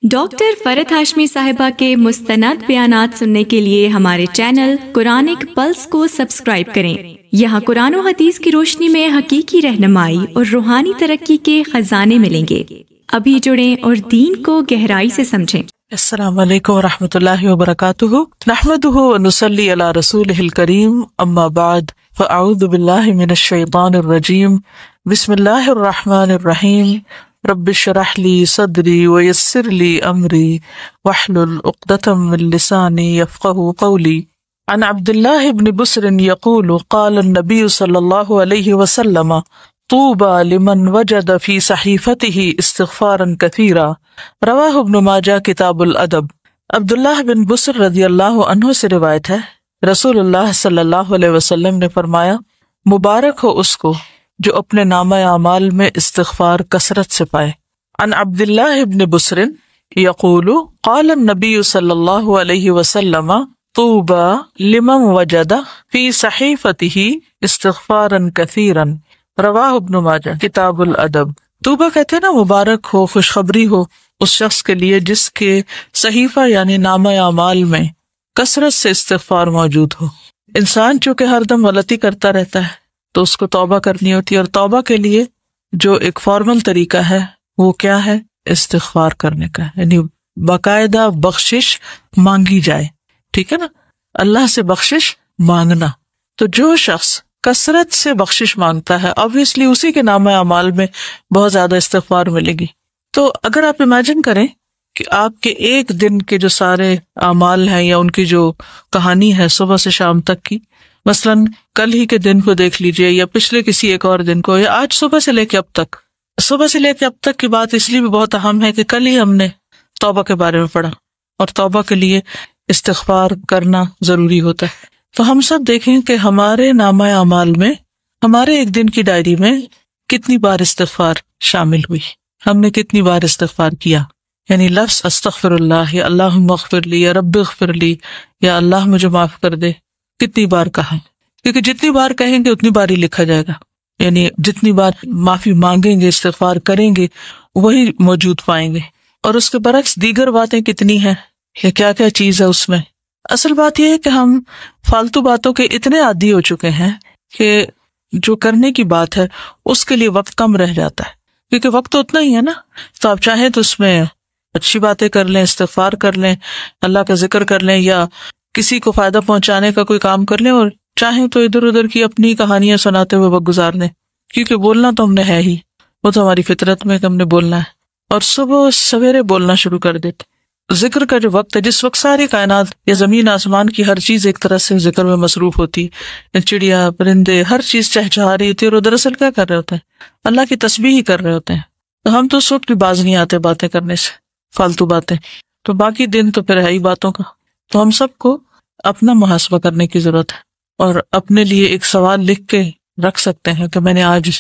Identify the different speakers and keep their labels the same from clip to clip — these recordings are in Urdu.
Speaker 1: ڈاکٹر فرحت ہاشمی صاحبہ کے مستند بیانات سننے کے لیے ہمارے چینل قرآنک پلس کو سبسکرائب کریں۔ یہاں قرآن و حدیث کی روشنی میں حقیقی رہنمائی اور روحانی ترقی کے خزانے ملیں گے۔ ابھی جڑیں اور دین کو گہرائی سے سمجھیں۔
Speaker 2: السلام علیکم ورحمۃ اللہ وبرکاتہ، نحمدہ ونصلی علی رسولہ الکریم، اما بعد فاعوذ باللہ من الشیطان الرجیم، بسم اللہ الرحمن الرحیم، رب اشرح لی صدری ویسر لی امری واحلل عقدۃ من لسانی یفقہوا قولی۔ عن عبد اللہ بن بسر یقول قال النبی صلی اللہ علیہ وسلم طوبى لمن وجد في صحیفته استغفارا كثيرا، رواہ ابن ماجہ کتاب الادب۔ عبداللہ بن بسر رضی اللہ عنہ سے روایت ہے، رسول اللہ صلی اللہ علیہ وسلم نے فرمایا، مبارک ہو اس کو جو اپنے نامہ اعمال میں استغفار کثرت سے پائے۔ عن عبداللہ بن بسر یقول قال النبی صلی اللہ علیہ وسلم طوبى لمن وجد في صحیفته استغفارا كثيرا، رواہ ابن ماجہ کتاب الادب۔ طوبہ کہتے ہیں نا مبارک ہو، خوشخبری ہو اس شخص کے لیے جس کے صحیفہ یعنی نامہ اعمال میں کثرت سے استغفار موجود ہو۔ انسان چونکہ ہر دم غلطی کرتا رہتا ہے تو اس کو توبہ کرنی ہوتی ہے، اور توبہ کے لیے جو ایک فارمل طریقہ ہے وہ کیا ہے؟ استغفار کرنے کا، یعنی باقاعدہ بخشش مانگی جائے، ٹھیک ہے نا، اللہ سے بخشش مانگنا۔ تو جو شخص کثرت سے بخشش مانگتا ہے obviously اسی کے نامہ اعمال میں بہت زیادہ استغفار ملے گی۔ تو اگر آپ امیجن کریں کہ آپ کے ایک دن کے جو سارے اعمال ہیں یا ان کی جو کہانی ہے صبح سے شام تک کی، مثلاً کل ہی کے دن کو دیکھ لیجئے یا پچھلے کسی ایک اور دن کو، یا آج صبح سے لے کے اب تک۔ صبح سے لے کے اب تک کی بات اس لیے بھی بہت اہم ہے کہ کل ہی ہم نے توبہ کے بارے میں پڑھا، اور توبہ کے لیے استغفار کرنا ضروری ہوتا ہے۔ تو ہم سب دیکھیں کہ ہمارے نامہ اعمال میں، ہمارے ایک دن کی ڈائری میں کتنی بار استغفار شامل ہوئی، ہم نے کتنی بار استغفار کیا، یعنی لفظ استغفر اللہ یا اللہم اغفر لی یا رب اغفر لی یا اللہ مجھے معاف کر دے، کتنی بار کہا، کیونکہ جتنی بار کہیں گے اتنی بار ہی لکھا جائے گا، یعنی جتنی بار معافی مانگیں گے، استغفار کریں گے، وہی موجود پائیں گے۔ اور اس کے برعکس دیگر باتیں کتنی ہیں یا کیا کیا چیز ہے اس میں۔ اصل بات یہ ہے کہ ہم فالتو باتوں کے اتنے عادی ہو چکے ہیں کہ جو کرنے کی بات ہے اس کے لیے وقت کم رہ جاتا ہے، کیونکہ وقت تو اتنا ہی ہے نا۔ تو آپ چاہیں تو اس میں اچھی باتیں کر لیں، استغفار کر لیں، اللہ کا ذکر کر لیں، یا کسی کو فائدہ پہنچانے کا کوئی کام کر لیں، اور چاہیں تو ادھر ادھر کی اپنی کہانیاں سناتے ہوئے وقت گزار لیں، کیونکہ بولنا تو ہم نے ہے ہی، وہ تو ہماری فطرت میں کہ ہم نے بولنا ہے، اور صبح سویرے بولنا شروع کر دیتے۔ ذکر کا جو وقت ہے، جس وقت ساری کائنات یا زمین آسمان کی ہر چیز ایک طرح سے ذکر میں مصروف ہوتی، چڑیا پرندے ہر چیز چہچہا رہی ہوتی ہے، اور دراصل کیا کر رہے ہوتے ہیں؟ اللہ کی تسبیح ہی کر رہے ہوتے ہیں۔ تو ہم تو اس وقت بھی باز نہیں آتے باتیں کرنے سے، فالتو باتیں، تو باقی دن تو پھر ہے ہی باتوں کا۔ تو ہم سب کو اپنا محاسبہ کرنے کی ضرورت ہے، اور اپنے لیے ایک سوال لکھ کے رکھ سکتے ہیں کہ میں نے آج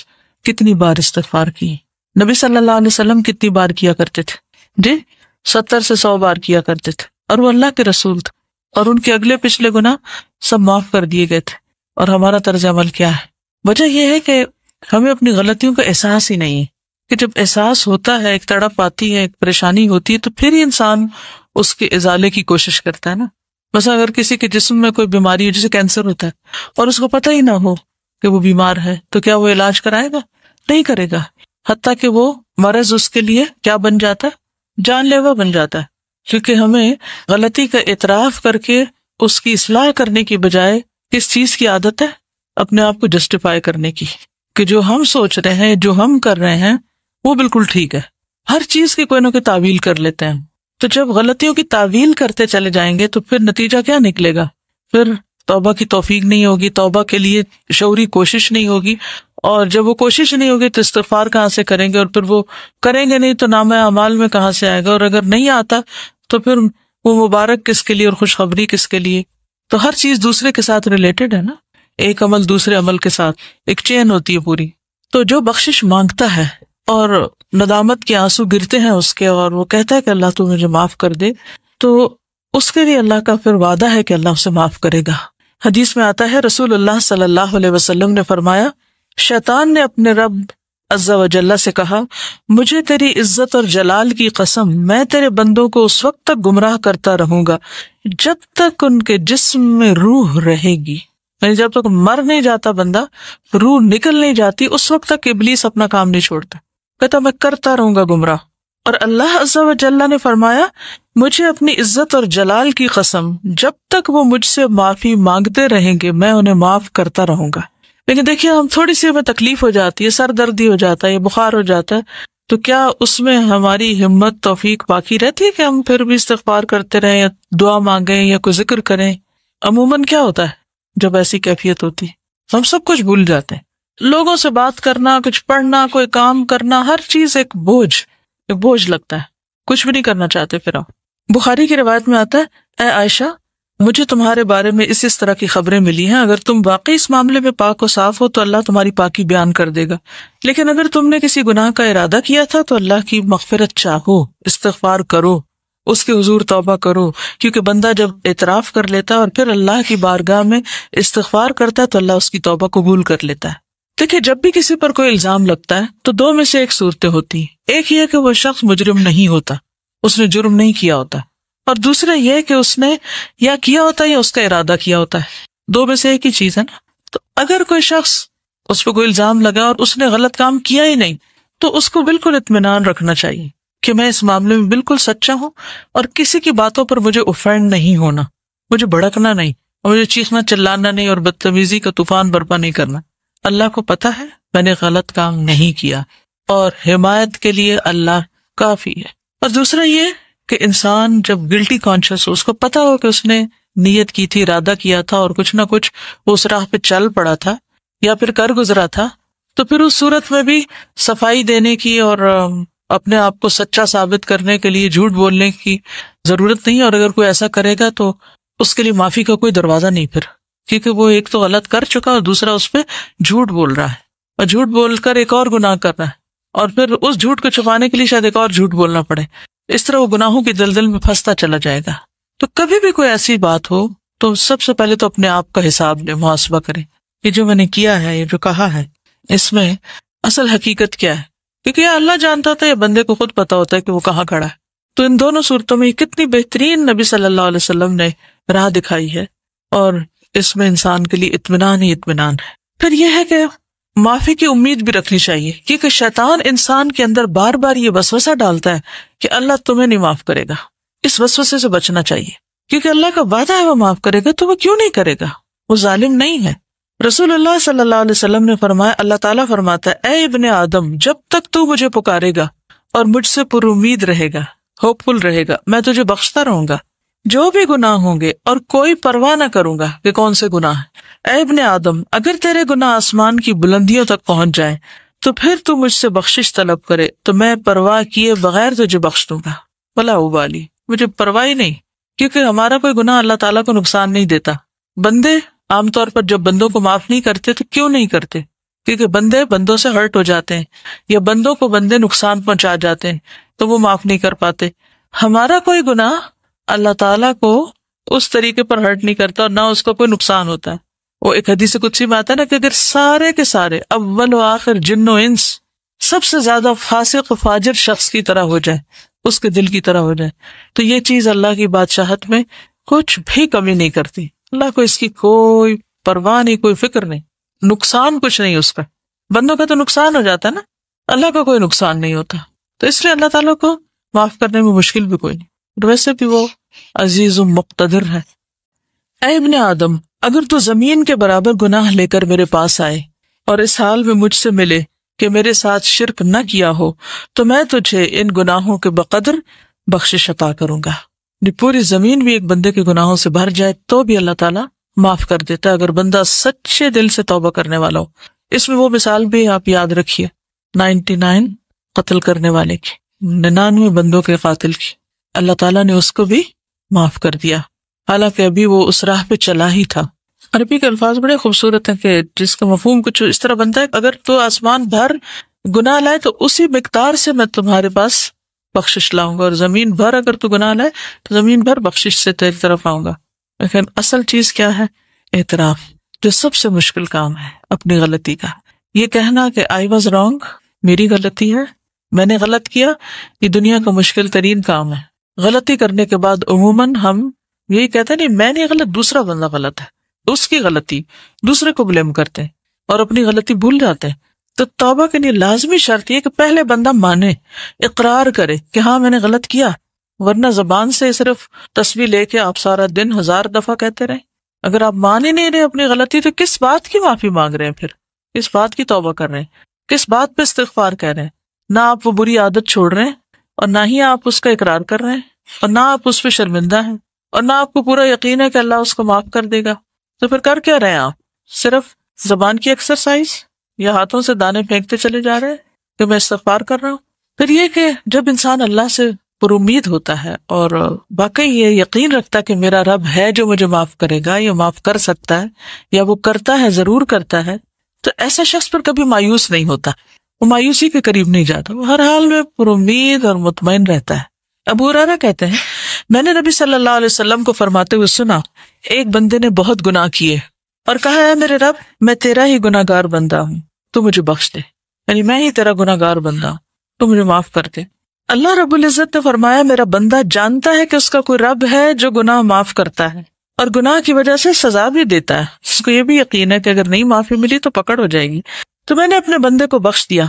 Speaker 2: کتنی بار استغفار کی۔ نبی صلی اللہ علیہ وسلم کتنی بار کیا کرتے تھے؟ جی 70 سے 100 بار کیا کرتے تھے، اور وہ اللہ کے رسول تھے، اور ان کے اگلے پچھلے گناہ سب معاف کر دیے گئے تھے۔ اور ہمارا طرز عمل کیا ہے؟ وجہ یہ ہے کہ ہمیں اپنی غلطیوں کا احساس ہی نہیں ہے، کہ جب احساس ہوتا ہے، ایک تڑپ آتی ہے، ایک پریشانی ہوتی ہے، تو پھر ہی انسان اس کے ازالے کی کوشش کرتا ہے نا۔ بس اگر کسی کے جسم میں کوئی بیماری ہو، جیسے کینسر ہوتا ہے، اور اس کو پتہ ہی نہ ہو کہ وہ بیمار ہے، تو کیا وہ علاج کرائے گا؟ نہیں کرے گا، حتیٰ کہ وہ مرض اس کے لیے کیا بن جاتا ہے؟ جان لیوا بن جاتا ہے۔ کیونکہ ہمیں غلطی کا اعتراف کر کے اس کی اصلاح کرنے کی بجائے کس چیز کی عادت ہے؟ اپنے آپ کو جسٹیفائی کرنے کی، کہ جو ہم سوچ رہے ہیں، جو ہم کر رہے ہیں وہ بالکل ٹھیک ہے۔ ہر چیز کی کوئی نہ کوئی تعویل کر لیتے ہیں۔ تو جب غلطیوں کی تعویل کرتے چلے جائیں گے تو پھر نتیجہ کیا نکلے گا؟ پھر توبہ کی توفیق نہیں ہوگی، توبہ کے لیے شعوری کوشش نہیں ہوگی، اور جب وہ کوشش نہیں ہوگی تو استغفار کہاں سے کریں گے، اور پھر وہ کریں گے نہیں تو نامہ اعمال میں کہاں سے آئے گا، اور اگر نہیں آتا تو پھر وہ مبارک کس کے لیے اور خوشخبری کس کے لیے؟ تو ہر چیز دوسرے کے ساتھ ریلیٹڈ ہے نا، ایک عمل دوسرے عمل کے ساتھ ایک چین ہوتی ہے پوری۔ تو جو بخشش مانگتا ہے اور ندامت کے آنسو گرتے ہیں اس کے، اور وہ کہتا ہے کہ اللہ تو مجھے معاف کر دے، تو اس کے لیے اللہ کا پھر وعدہ ہے کہ اللہ اسے معاف کرے گا۔ حدیث میں آتا ہے، رسول اللہ صلی اللہ علیہ وسلم نے فرمایا، شیطان نے اپنے رب عز و جل سے کہا مجھے تیری عزت اور جلال کی قسم میں تیرے بندوں کو اس وقت تک گمراہ کرتا رہوں گا جب تک ان کے جسم میں روح رہے گی، یعنی جب تک مر نہیں جاتا بندہ، روح نکل نہیں جاتی، اس وقت تک ابلیس اپنا کام نہیں چھوڑتا، کہتا میں کرتا رہوں گا گمراہ۔ اور اللہ عز و جل نے فرمایا مجھے اپنی عزت اور جلال کی قسم جب تک وہ مجھ سے معافی مانگتے رہیں گے میں انہیں معاف کرتا رہوں گا۔ لیکن دیکھیے ہم تھوڑی سی ہمیں تکلیف ہو جاتی ہے، سر دردی ہو جاتا ہے یا بخار ہو جاتا ہے، تو کیا اس میں ہماری ہمت توفیق باقی رہتی ہے کہ ہم پھر بھی استغفار کرتے رہیں یا دعا مانگیں یا کوئی ذکر کریں؟ عموماً کیا ہوتا ہے جب ایسی کیفیت ہوتی ہے، ہم سب کچھ بھول جاتے ہیں، لوگوں سے بات کرنا، کچھ پڑھنا، کوئی کام کرنا، ہر چیز ایک بوجھ لگتا ہے، کچھ بھی نہیں کرنا چاہتے۔ پھر بخاری کی روایت میں آتا ہے اے عائشہ مجھے تمہارے بارے میں اس طرح کی خبریں ملی ہیں، اگر تم واقعی اس معاملے میں پاک و صاف ہو تو اللہ تمہاری پاکی بیان کر دے گا، لیکن اگر تم نے کسی گناہ کا ارادہ کیا تھا تو اللہ کی مغفرت چاہو، استغفار کرو، اس کے حضور توبہ کرو، کیونکہ بندہ جب اعتراف کر لیتا ہے اور پھر اللہ کی بارگاہ میں استغفار کرتا ہے تو اللہ اس کی توبہ قبول کر لیتا ہے۔ دیکھیے جب بھی کسی پر کوئی الزام لگتا ہے تو دو میں سے ایک صورتیں ہوتی ہیں، ایک یہ کہ وہ شخص مجرم نہیں ہوتا، اس نے جرم نہیں کیا ہوتا، اور دوسرا یہ کہ اس نے یا کیا ہوتا ہے یا اس کا ارادہ کیا ہوتا ہے، دو میں سے ایک ہی چیز ہے نا۔ تو اگر کوئی شخص اس پہ کوئی الزام لگا اور اس نے غلط کام کیا ہی نہیں تو اس کو بالکل اطمینان رکھنا چاہیے کہ میں اس معاملے میں بالکل سچا ہوں اور کسی کی باتوں پر مجھے اوفینڈ نہیں ہونا، مجھے بھڑکنا نہیں، اور مجھے چیخنا چلانا نہیں اور بدتمیزی کا طوفان برپا نہیں کرنا۔ اللہ کو پتا ہے میں نے غلط کام نہیں کیا اور حمایت کے لیے اللہ کافی ہے۔ اور دوسرا یہ کہ انسان جب گلٹی کانشیس ہو، اس کو پتا ہو کہ اس نے نیت کی تھی، ارادہ کیا تھا اور کچھ نہ کچھ وہ اس راہ پہ چل پڑا تھا یا پھر کر گزرا تھا، تو پھر اس صورت میں بھی صفائی دینے کی اور اپنے آپ کو سچا ثابت کرنے کے لیے جھوٹ بولنے کی ضرورت نہیں، اور اگر کوئی ایسا کرے گا تو اس کے لیے معافی کا کوئی دروازہ نہیں پھر، کیونکہ وہ ایک تو غلط کر چکا اور دوسرا اس پہ جھوٹ بول رہا ہے، اور جھوٹ بول کر ایک اور گناہ کر رہا ہے، اور پھر اس جھوٹ کو چھپانے کے لیے شاید ایک اور جھوٹ بولنا پڑے، اس طرح وہ گناہوں کی دلدل میں پھنستا چلا جائے گا۔ تو کبھی بھی کوئی ایسی بات ہو تو سب سے پہلے تو اپنے آپ کا حساب لے، محاسبہ کرے، یہ جو میں نے کیا ہے، یہ جو کہا ہے، اس میں اصل حقیقت کیا ہے، کیونکہ یہ اللہ جانتا تھا، یہ بندے کو خود پتا ہوتا ہے کہ وہ کہاں کھڑا ہے۔ تو ان دونوں صورتوں میں کتنی بہترین نبی صلی اللہ علیہ وسلم نے راہ دکھائی ہے، اور اس میں انسان کے لیے اطمینان ہی اطمینان ہے۔ پھر یہ ہے کہ معافی کی امید بھی رکھنی چاہیے، کیونکہ شیطان انسان کے اندر بار بار یہ وسوسہ ڈالتا ہے کہ اللہ تمہیں نہیں معاف کرے گا، اس وسوسے سے بچنا چاہیے، کیونکہ اللہ کا وعدہ ہے وہ معاف کرے گا، تو وہ کیوں نہیں کرے گا، وہ ظالم نہیں ہے۔ رسول اللہ صلی اللہ علیہ وسلم نے فرمایا، اللہ تعالیٰ فرماتا ہے اے ابن آدم جب تک تو مجھے پکارے گا اور مجھ سے پر امید رہے گا، ہوپ فل رہے گا، میں تجھے بخشتا رہوں گا جو بھی گناہ ہوں گے، اور کوئی پرواہ نہ کروں گا کہ کون سے گناہ ہیں۔ اے ابن آدم اگر تیرے گناہ آسمان کی بلندیوں تک پہنچ جائیں تو پھر تو مجھ سے بخشش طلب کرے تو میں پرواہ کیے بغیر تجھے بخش دوں گا، ولا ابالی، مجھے پرواہ ہی نہیں، کیونکہ ہمارا کوئی گناہ اللہ تعالیٰ کو نقصان نہیں دیتا۔ بندے عام طور پر جب بندوں کو معاف نہیں کرتے تو کیوں نہیں کرتے؟ کیونکہ بندے بندوں سے ہرٹ ہو جاتے ہیں، یا بندوں کو بندے نقصان پہنچا جاتے ہیں تو وہ معاف نہیں کر پاتے۔ ہمارا کوئی گناہ اللہ تعالیٰ کو اس طریقے پر ہرٹ نہیں کرتا اور نہ اس کو کوئی نقصان ہوتا ہے۔ وہ ایک حدیث قدسی میں آتا ہے نا کہ اگر سارے کے سارے اول و آخر جن و انس سب سے زیادہ فاسق و فاجر شخص کی طرح ہو جائے، اس کے دل کی طرح ہو جائے، تو یہ چیز اللہ کی بادشاہت میں کچھ بھی کمی نہیں کرتی۔ اللہ کو اس کی کوئی پرواہ نہیں، کوئی فکر نہیں، نقصان کچھ نہیں اس کا۔ بندوں کا تو نقصان ہو جاتا ہے نا، اللہ کا کوئی نقصان نہیں ہوتا، تو اس لیے اللہ تعالیٰ کو معاف کرنے میں مشکل بھی کوئی نہیں، ویسے بھی وہ عزیز و مقتدر ہے۔ اے ابن آدم اگر تو زمین کے برابر گناہ لے کر میرے پاس آئے اور اس حال میں مجھ سے ملے کہ میرے ساتھ شرک نہ کیا ہو تو میں تجھے ان گناہوں کے بقدر بخشش عطا کروں گا۔ پوری زمین بھی ایک بندے کے گناہوں سے بھر جائے تو بھی اللہ تعالیٰ معاف کر دیتا ہے اگر بندہ سچے دل سے توبہ کرنے والا ہو۔ اس میں وہ مثال بھی آپ یاد رکھیے 99 قتل کرنے والے کی، 99 بندوں کے قاتل کی، اللہ تعالیٰ نے اس کو بھی معاف کر دیا، حالانکہ ابھی وہ اس راہ پہ چلا ہی تھا۔ عربی کے الفاظ بڑے خوبصورت ہیں کہ جس کا مفہوم کچھ اس طرح بنتا ہے، اگر تو آسمان بھر گناہ لائے تو اسی مقدار سے میں تمہارے پاس بخشش لاؤں گا، اور زمین بھر اگر تو گناہ لائے تو زمین بھر بخشش سے تیری طرف آؤں گا۔ لیکن اصل چیز کیا ہے؟ اعتراف، جو سب سے مشکل کام ہے اپنی غلطی کا، یہ کہنا کہ آئی واز رانگ، میری غلطی ہے، میں نے غلط کیا. یہ دنیا کا مشکل ترین کام ہے. غلطی کرنے کے بعد عموماً ہم یہی کہتے ہیں نہیں میں نہیں غلط، دوسرا بندہ غلط ہے، اس کی غلطی، دوسرے کو بلیم کرتے ہیں اور اپنی غلطی بھول جاتے ہیں. تو توبہ کے لیے لازمی شرط یہ کہ پہلے بندہ مانے، اقرار کرے کہ ہاں میں نے غلط کیا، ورنہ زبان سے صرف تسبیح لے کے آپ سارا دن 1000 دفعہ کہتے رہیں. اگر آپ مان ہی نہیں رہے اپنی غلطی تو کس بات کی معافی مانگ رہے ہیں، پھر کس بات کی توبہ کر رہے ہیں، کس بات پہ استغفار کہہ رہے ہیں. نہ آپ وہ بری عادت چھوڑ رہے ہیں اور نہ ہی آپ اس کا اقرار کر رہے ہیں اور نہ آپ اس پہ شرمندہ ہیں اور نہ آپ کو پورا یقین ہے کہ اللہ اس کو معاف کر دے گا. تو پھر کر کیا رہے ہیں آپ؟ صرف زبان کی ایکسرسائز یا ہاتھوں سے دانے پھینکتے چلے جا رہے ہیں کہ میں استغفار کر رہا ہوں. پھر یہ کہ جب انسان اللہ سے پر امید ہوتا ہے اور واقعی یہ یقین رکھتا ہے کہ میرا رب ہے جو مجھے معاف کرے گا یا معاف کر سکتا ہے یا وہ کرتا ہے، ضرور کرتا ہے، تو ایسا شخص پر کبھی مایوس نہیں ہوتا، وہ مایوسی کے قریب نہیں جاتا، وہ ہر حال میں پر امید اور مطمئن رہتا ہے. ابو ہریرہ کہتے ہیں میں نے نبی صلی اللہ علیہ وسلم کو فرماتے ہوئے سنا، ایک بندے نے بہت گناہ کیے اور کہا ہے میرے رب میں تیرا ہی گناہ گار بندہ ہوں، تو مجھے بخش دے، یعنی میں ہی تیرا گناہ گار بندہ ہوں، تو مجھے معاف کر دے. اللہ رب العزت نے فرمایا میرا بندہ جانتا ہے کہ اس کا کوئی رب ہے جو گناہ معاف کرتا ہے اور گناہ کی وجہ سے سزا بھی دیتا ہے. اس کو یہ بھی یقین ہے کہ اگر نہیں معافی ملی تو پکڑ ہو جائے گی. تو میں نے اپنے بندے کو بخش دیا.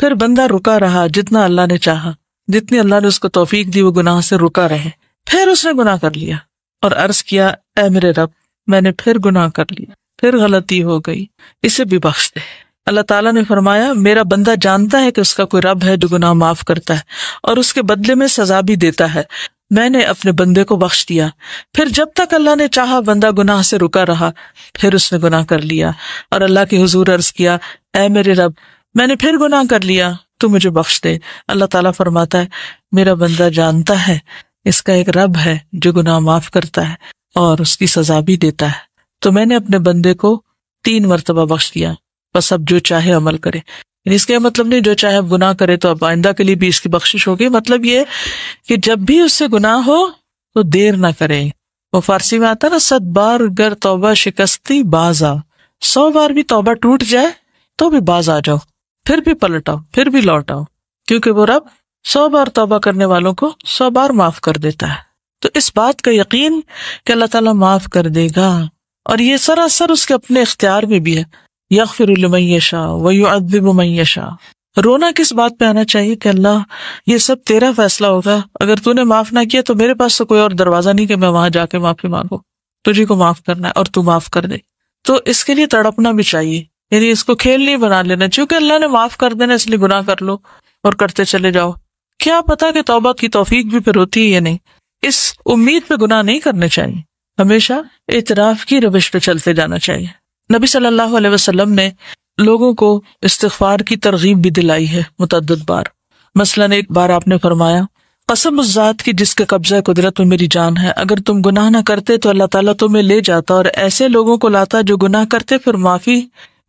Speaker 2: پھر بندہ رکا رہا جتنا اللہ نے چاہا، جتنی اللہ نے اس کو توفیق دی وہ گناہ سے رکا رہے. پھر اس نے گناہ کر لیا اور عرض کیا اے میرے رب میں نے پھر گناہ کر لیا، پھر غلطی ہو گئی، اسے بھی بخش دے. اللہ تعالیٰ نے فرمایا میرا بندہ جانتا ہے کہ اس کا کوئی رب ہے جو گناہ معاف کرتا ہے اور اس کے بدلے میں سزا بھی دیتا ہے. میں نے اپنے بندے کو بخش دیا. پھر جب تک اللہ نے چاہا بندہ گناہ سے رکا رہا، پھر اس نے گناہ کر لیا اور اللہ کے حضور عرض کیا اے میرے رب میں نے پھر گناہ کر لیا، تو مجھے بخش دے. اللہ تعالیٰ فرماتا ہے میرا بندہ جانتا ہے اس کا ایک رب ہے جو گناہ معاف کرتا ہے اور اس کی سزا بھی دیتا ہے. تو میں نے اپنے بندے کو 3 مرتبہ بخش دیا، بس اب جو چاہے عمل کرے. یعنی اس کا مطلب نہیں جو چاہے اب گناہ کرے تو اب آئندہ کے لیے بھی اس کی بخشش ہوگی. مطلب یہ کہ جب بھی اس سے گناہ ہو تو دیر نہ کرے. وہ فارسی میں آتا نا 100 بار گر توبہ شکستی باز آ، 100 بار بھی توبہ ٹوٹ جائے تو بھی باز آ جاؤ، پھر بھی پلٹ آؤ، پھر بھی لوٹ آؤ، کیونکہ وہ رب 100 بار توبہ کرنے والوں کو 100 بار معاف کر دیتا ہے. تو اس بات کا یقین کہ اللہ تعالیٰ معاف کر دے گا، اور یہ سراسر اس کے اپنے اختیار میں بھی ہے. یغفر لمن یشاء ویعذب من یشاء. رونا کس بات پہ آنا چاہیے کہ اللہ یہ سب تیرا فیصلہ ہوگا، اگر تو نے معاف نہ کیا تو میرے پاس تو کوئی اور دروازہ نہیں کہ میں وہاں جا کے معافی مانگوں، تجھے کو معاف کرنا ہے اور تو معاف کر دے. تو اس کے لیے تڑپنا بھی چاہیے، یعنی اس کو کھیل نہیں بنا لینا چونکہ اللہ نے معاف کر دینا اس لیے گناہ کر لو اور کرتے چلے جاؤ. کیا پتا کہ توبہ کی توفیق بھی پھر ہوتی ہے یا نہیں. اس امید پہ گناہ نہیں کرنے چاہیے، ہمیشہ اعتراف کی روش پہ چلتے جانا چاہیے. نبی صلی اللہ علیہ وسلم نے لوگوں کو استغفار کی ترغیب بھی دلائی ہے متعدد بار. مثلاً ایک بار آپ نے فرمایا قسم اس ذات کی جس کے قبضہ قدرت میں میری جان ہے، اگر تم گناہ نہ کرتے تو اللہ تعالیٰ تمہیں لے جاتا اور ایسے لوگوں کو لاتا جو گناہ کرتے پھر معافی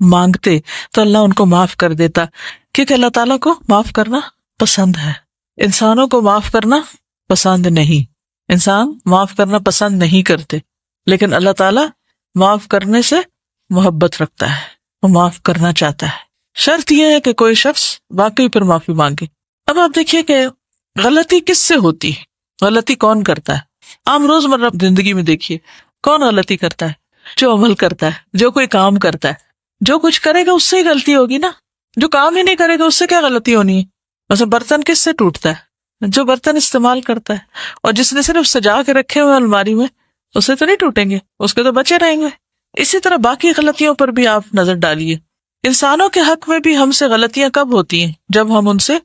Speaker 2: مانگتے تو اللہ ان کو معاف کر دیتا، کیونکہ اللہ تعالیٰ کو معاف کرنا پسند ہے. انسانوں کو معاف کرنا پسند نہیں، انسان معاف کرنا پسند نہیں کرتے، لیکن اللہ تعالیٰ معاف کرنے سے محبت رکھتا ہے، وہ معاف کرنا چاہتا ہے. شرط یہ ہے کہ کوئی شخص واقعی پر معافی مانگے. اب آپ دیکھیے کہ غلطی کس سے ہوتی ہے، غلطی کون کرتا ہے. عام روزمرہ زندگی میں دیکھیے کون غلطی کرتا ہے، جو عمل کرتا ہے، جو کوئی کام کرتا ہے. جو کچھ کرے گا اس سے ہی غلطی ہوگی نا، جو کام ہی نہیں کرے گا اس سے کیا غلطی ہونی ہے. مثلا برتن کس سے ٹوٹتا ہے، جو برتن استعمال کرتا ہے، اور جس نے صرف سجا کے رکھے ہوئے الماری میں اس سے تو نہیں ٹوٹیں گے، اس کے تو بچے رہیں گے. اسی طرح باقی غلطیوں پر بھی آپ نظر ڈالیے. انسانوں کے حق میں بھی ہم سے غلطیاں کب ہوتی ہیں، جب ہم ان سے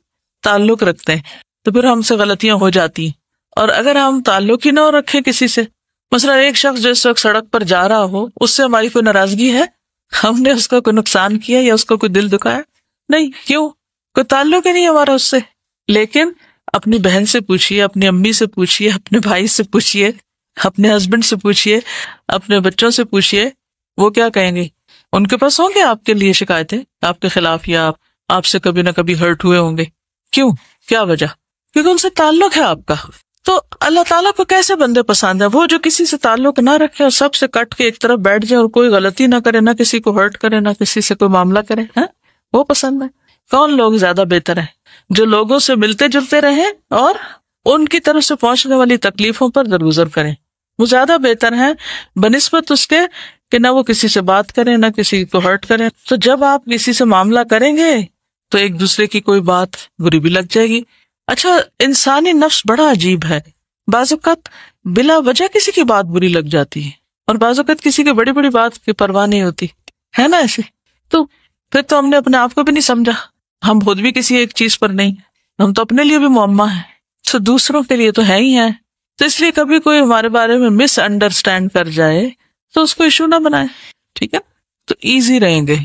Speaker 2: تعلق رکھتے ہیں تو پھر ہم سے غلطیاں ہو جاتی ہیں. اور اگر ہم تعلق ہی نہ رکھیں کسی سے، مثلا ایک شخص جو اس وقت سڑک پر جا رہا ہو، اس سے ہماری کوئی ناراضگی ہے، ہم نے اس کو کوئی نقصان کیا یا اس کو کوئی دل دکھایا؟ نہیں. کیوں؟ کوئی تعلق ہی نہیں ہمارا اس سے. لیکن اپنی بہن سے پوچھیے، اپنی امی سے پوچھیے، اپنے بھائی سے پوچھیے، اپنے ہسبینڈ سے پوچھیے، اپنے بچوں سے پوچھیے، وہ کیا کہیں گے؟ ان کے پاس ہوں گے آپ کے لیے شکایتیں آپ کے خلاف، یا آپ سے کبھی نہ کبھی ہرٹ ہوئے ہوں گے. کیوں؟ کیا وجہ؟ کیونکہ ان سے تعلق ہے آپ کا. تو اللہ تعالیٰ کو کیسے بندے پسند ہے؟ وہ جو کسی سے تعلق نہ رکھے اور سب سے کٹ کے ایک طرف بیٹھ جائے اور کوئی غلطی نہ کرے، نہ کسی کو ہرٹ کرے، نہ کسی سے کوئی معاملہ کرے، وہ پسند ہے. کون لوگ زیادہ بہتر ہیں؟ جو لوگوں سے ملتے جلتے رہیں اور ان کی طرف سے پہنچنے والی تکلیفوں پر درگزر کریں، وہ زیادہ بہتر ہیں بنسبت اس کے کہ نہ وہ کسی سے بات کریں نہ کسی کو ہرٹ کریں۔ تو جب آپ کسی سے معاملہ کریں گے تو ایک دوسرے کی کوئی بات بری بھی لگ جائے گی۔ اچھا، انسانی نفس بڑا عجیب ہے، بعض اوقات بلا وجہ کسی کی بات بری لگ جاتی ہے اور بعض اوقات کسی کی بڑی بڑی بات کی پرواہ نہیں ہوتی ہے نا ایسے۔ تو پھر تو ہم نے اپنے آپ کو بھی نہیں سمجھا، ہم خود بھی کسی ایک چیز پر نہیں، ہم تو اپنے لیے بھی معمہ ہیں، تو دوسروں کے لیے تو ہے ہی ہے۔ تو اس لیے کبھی کوئی ہمارے بارے میں مس انڈرسٹینڈ کر جائے تو اس کو ایشو نہ بنائے، ٹھیک ہے؟ تو ایزی رہیں گے،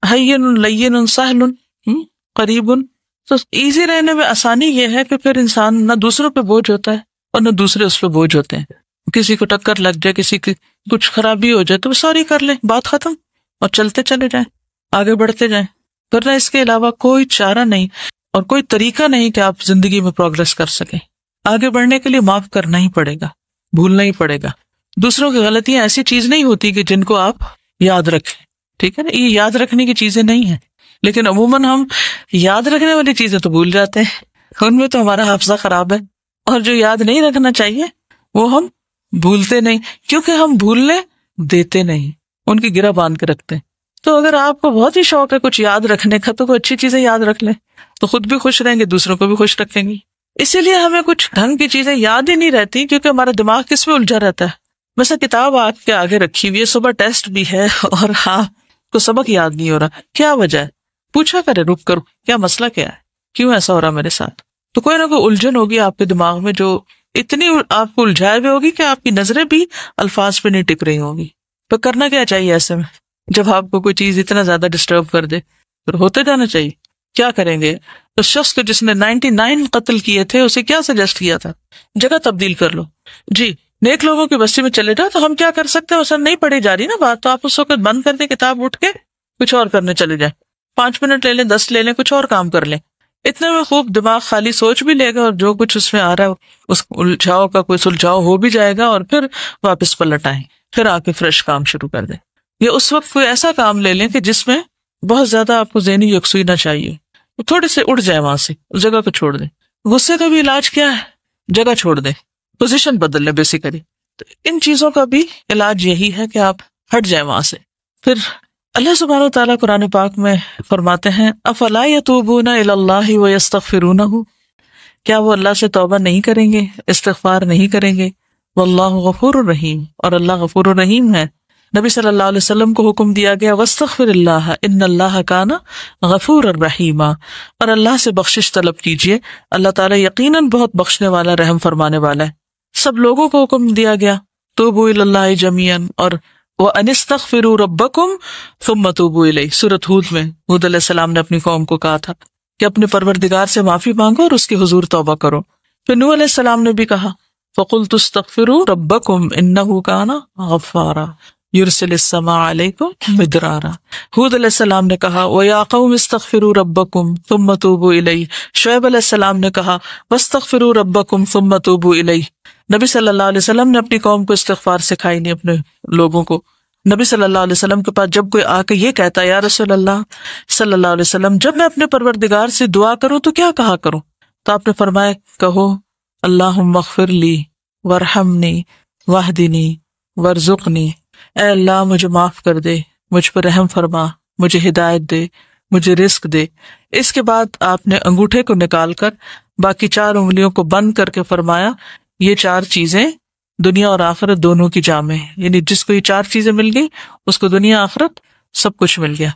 Speaker 2: ہین لین سہل قریب۔ تو ایزی رہنے میں آسانی یہ ہے کہ پھر انسان نہ دوسروں پہ بوجھ ہوتا ہے اور نہ دوسرے اس پہ بوجھ ہوتے ہیں۔ کسی کو ٹکر لگ جائے، کسی کی کچھ خرابی ہو جائے تو وہ سوری کر لیں، بات ختم، اور چلتے چلے جائیں، آگے بڑھتے جائیں، ورنہ اس کے علاوہ کوئی چارہ نہیں اور کوئی طریقہ نہیں کہ آپ زندگی میں پروگرس کر سکیں۔ آگے بڑھنے کے لیے معاف کرنا ہی پڑے گا، بھولنا ہی پڑے گا۔ دوسروں کی غلطیاں ایسی چیز نہیں ہوتی کہ جن کو آپ یاد رکھیں، ٹھیک ہے نا؟ یہ یاد رکھنے کی چیزیں نہیں ہیں، لیکن عموماً ہم یاد رکھنے والی چیزیں تو بھول جاتے ہیں، ان میں تو ہمارا حافظہ خراب ہے، اور جو یاد نہیں رکھنا چاہیے وہ ہم بھولتے نہیں، کیونکہ ہم بھولنے دیتے نہیں، ان کی گرہ باندھ کے رکھتے ہیں۔ تو اگر آپ کو بہت ہی شوق ہے کچھ یاد رکھنے کا تو کوئی اچھی چیزیں یاد رکھ لیں، تو خود بھی خوش رہیں گے، دوسروں کو بھی خوش رکھیں گی۔ اسی لیے ہمیں کچھ ڈھنگ کی چیزیں یاد ہی نہیں رہتی، کیونکہ ہمارا دماغ کس میں الجھا رہتا ہے۔ مثلا کتاب آپ کے آگے رکھی ہوئی ہے، صبح ٹیسٹ بھی ہے اور کو سبق یاد نہیں ہو رہا، کیا وجہ ہے؟ پوچھا کرے، رک کر، کیا مسئلہ کیا ہے، کیوں ایسا ہو رہا میرے ساتھ؟ تو کوئی نہ کوئی الجھن ہوگی آپ کے دماغ میں جو اتنی آپ کو الجھائے ہوئے ہوگی کہ آپ کی نظریں بھی الفاظ پہ نہیں ٹک رہی ہوں گی۔ تو کرنا کیا چاہیے ایسے میں جب آپ کو کوئی چیز اتنا زیادہ ڈسٹرب کر دے؟ پھر ہوتے جانا چاہیے۔ کیا کریں گے؟ تو شخص کو جس نے 99 قتل کیے تھے اسے کیا سجیسٹ کیا تھا؟ جگہ تبدیل کر لو۔ جی، نیک لوگوں کی بستی میں چلے جاؤ۔ تو ہم کیا کر سکتے ہیں؟ نہیں پڑھی جا رہی نا بات، تو آپ اس وقت بند کر دیں کتاب، اٹھ کے کچھ اور کرنے چلے جائیں، 5 منٹ لے لیں، 10 لے لیں، کچھ اور کام کر لیں۔ اتنے میں خوب دماغ خالی سوچ بھی لے گا، اور جو کچھ اس میں آ رہا ہے اس الجھاؤ کا کوئی سلجھاؤ ہو بھی جائے گا، اور پھر واپس پلٹ آئیں، پھر آ کے فریش کام شروع کر دیں۔ یا اس وقت کوئی ایسا کام لے لیں کہ جس میں بہت زیادہ آپ کو ذہنی یکسوئی نہ چاہیے، تھوڑے سے اڑ جائے وہاں سے، اس جگہ کو چھوڑ دیں۔ غصے کا بھی علاج کیا ہے؟ جگہ چھوڑ دیں، پوزیشن بدل لیں بیسیکلی۔ تو ان چیزوں کا بھی علاج یہی ہے کہ آپ ہٹ جائیں وہاں سے۔ پھر اللہ سبحانہ وتعالیٰ قرآن پاک میں فرماتے ہیں افلا یتوبون الی اللہ ویستغفرونہ، کیا وہ اللہ سے توبہ نہیں کریں گے، استغفار نہیں کریں گے؟ واللہ غفور الرحیم، اور اللہ غفور الرحیم ہے۔ نبی صلی اللہ علیہ وسلم کو حکم دیا گیا واستغفر اللہ ان اللہ کان غفور الرحیم، اور اللہ سے بخشش طلب کیجیے، اللہ تعالیٰ یقیناً بہت بخشنے والا، رحم فرمانے والا ہے۔ سب لوگوں کو حکم دیا گیا توبوا الی اللہ جميعا، اور وَأَنِ اسْتَغْفِرُوا رَبَّكُمْ ثُمَّ تُوبُوا إِلَيْهِ، سورۃ ہود میں ہود علیہ السلام نے اپنی قوم کو کہا تھا کہ اپنے پروردگار سے معافی مانگو اور اس کے حضور توبہ کرو۔ پھر نوح علیہ السلام نے بھی کہا فَقُلْتُ اسْتَغْفِرُوا رَبَّكُمْ إِنَّهُ كَانَ غَفَّارًا يُرْسِلِ السَّمَاءَ عَلَيْكُمْ مِدْرَارًا۔ ہود علیہ السلام نے کہا وَيَا قَوْمِ اسْتَغْفِرُوا رَبَّكُمْ ثُمَّ تُوبُوا إِلَيْهِ۔ شعیب علیہ السلام نے کہا وَاسْتَغْفِرُوا رَبَّكُمْ ثُمَّ تُوبُوا إِلَيْهِ۔ نبی صلی اللہ علیہ وسلم نے اپنی قوم کو استغفار سکھائی نہیں، اپنے لوگوں کو۔ نبی صلی اللہ علیہ وسلم کے پاس جب کوئی آ کے یہ کہتا یا رسول اللہ صلی اللہ علیہ وسلم، جب میں اپنے پروردگار سے دعا کروں تو کیا کہا کروں؟ تو آپ نے فرمایا کہو اللہم اغفر لی وارحمنی واہدنی وارزقنی، اے اللہ مجھے معاف کر دے، مجھ پر رحم فرما، مجھے ہدایت دے، مجھے رزق دے۔ اس کے بعد آپ نے انگوٹھے کو نکال کر باقی 4 انگلیوں کو بند کر کے فرمایا یہ 4 چیزیں دنیا اور آخرت دونوں کی جامع ہے، یعنی جس کو یہ 4 چیزیں مل گئی اس کو دنیا آخرت سب کچھ مل گیا۔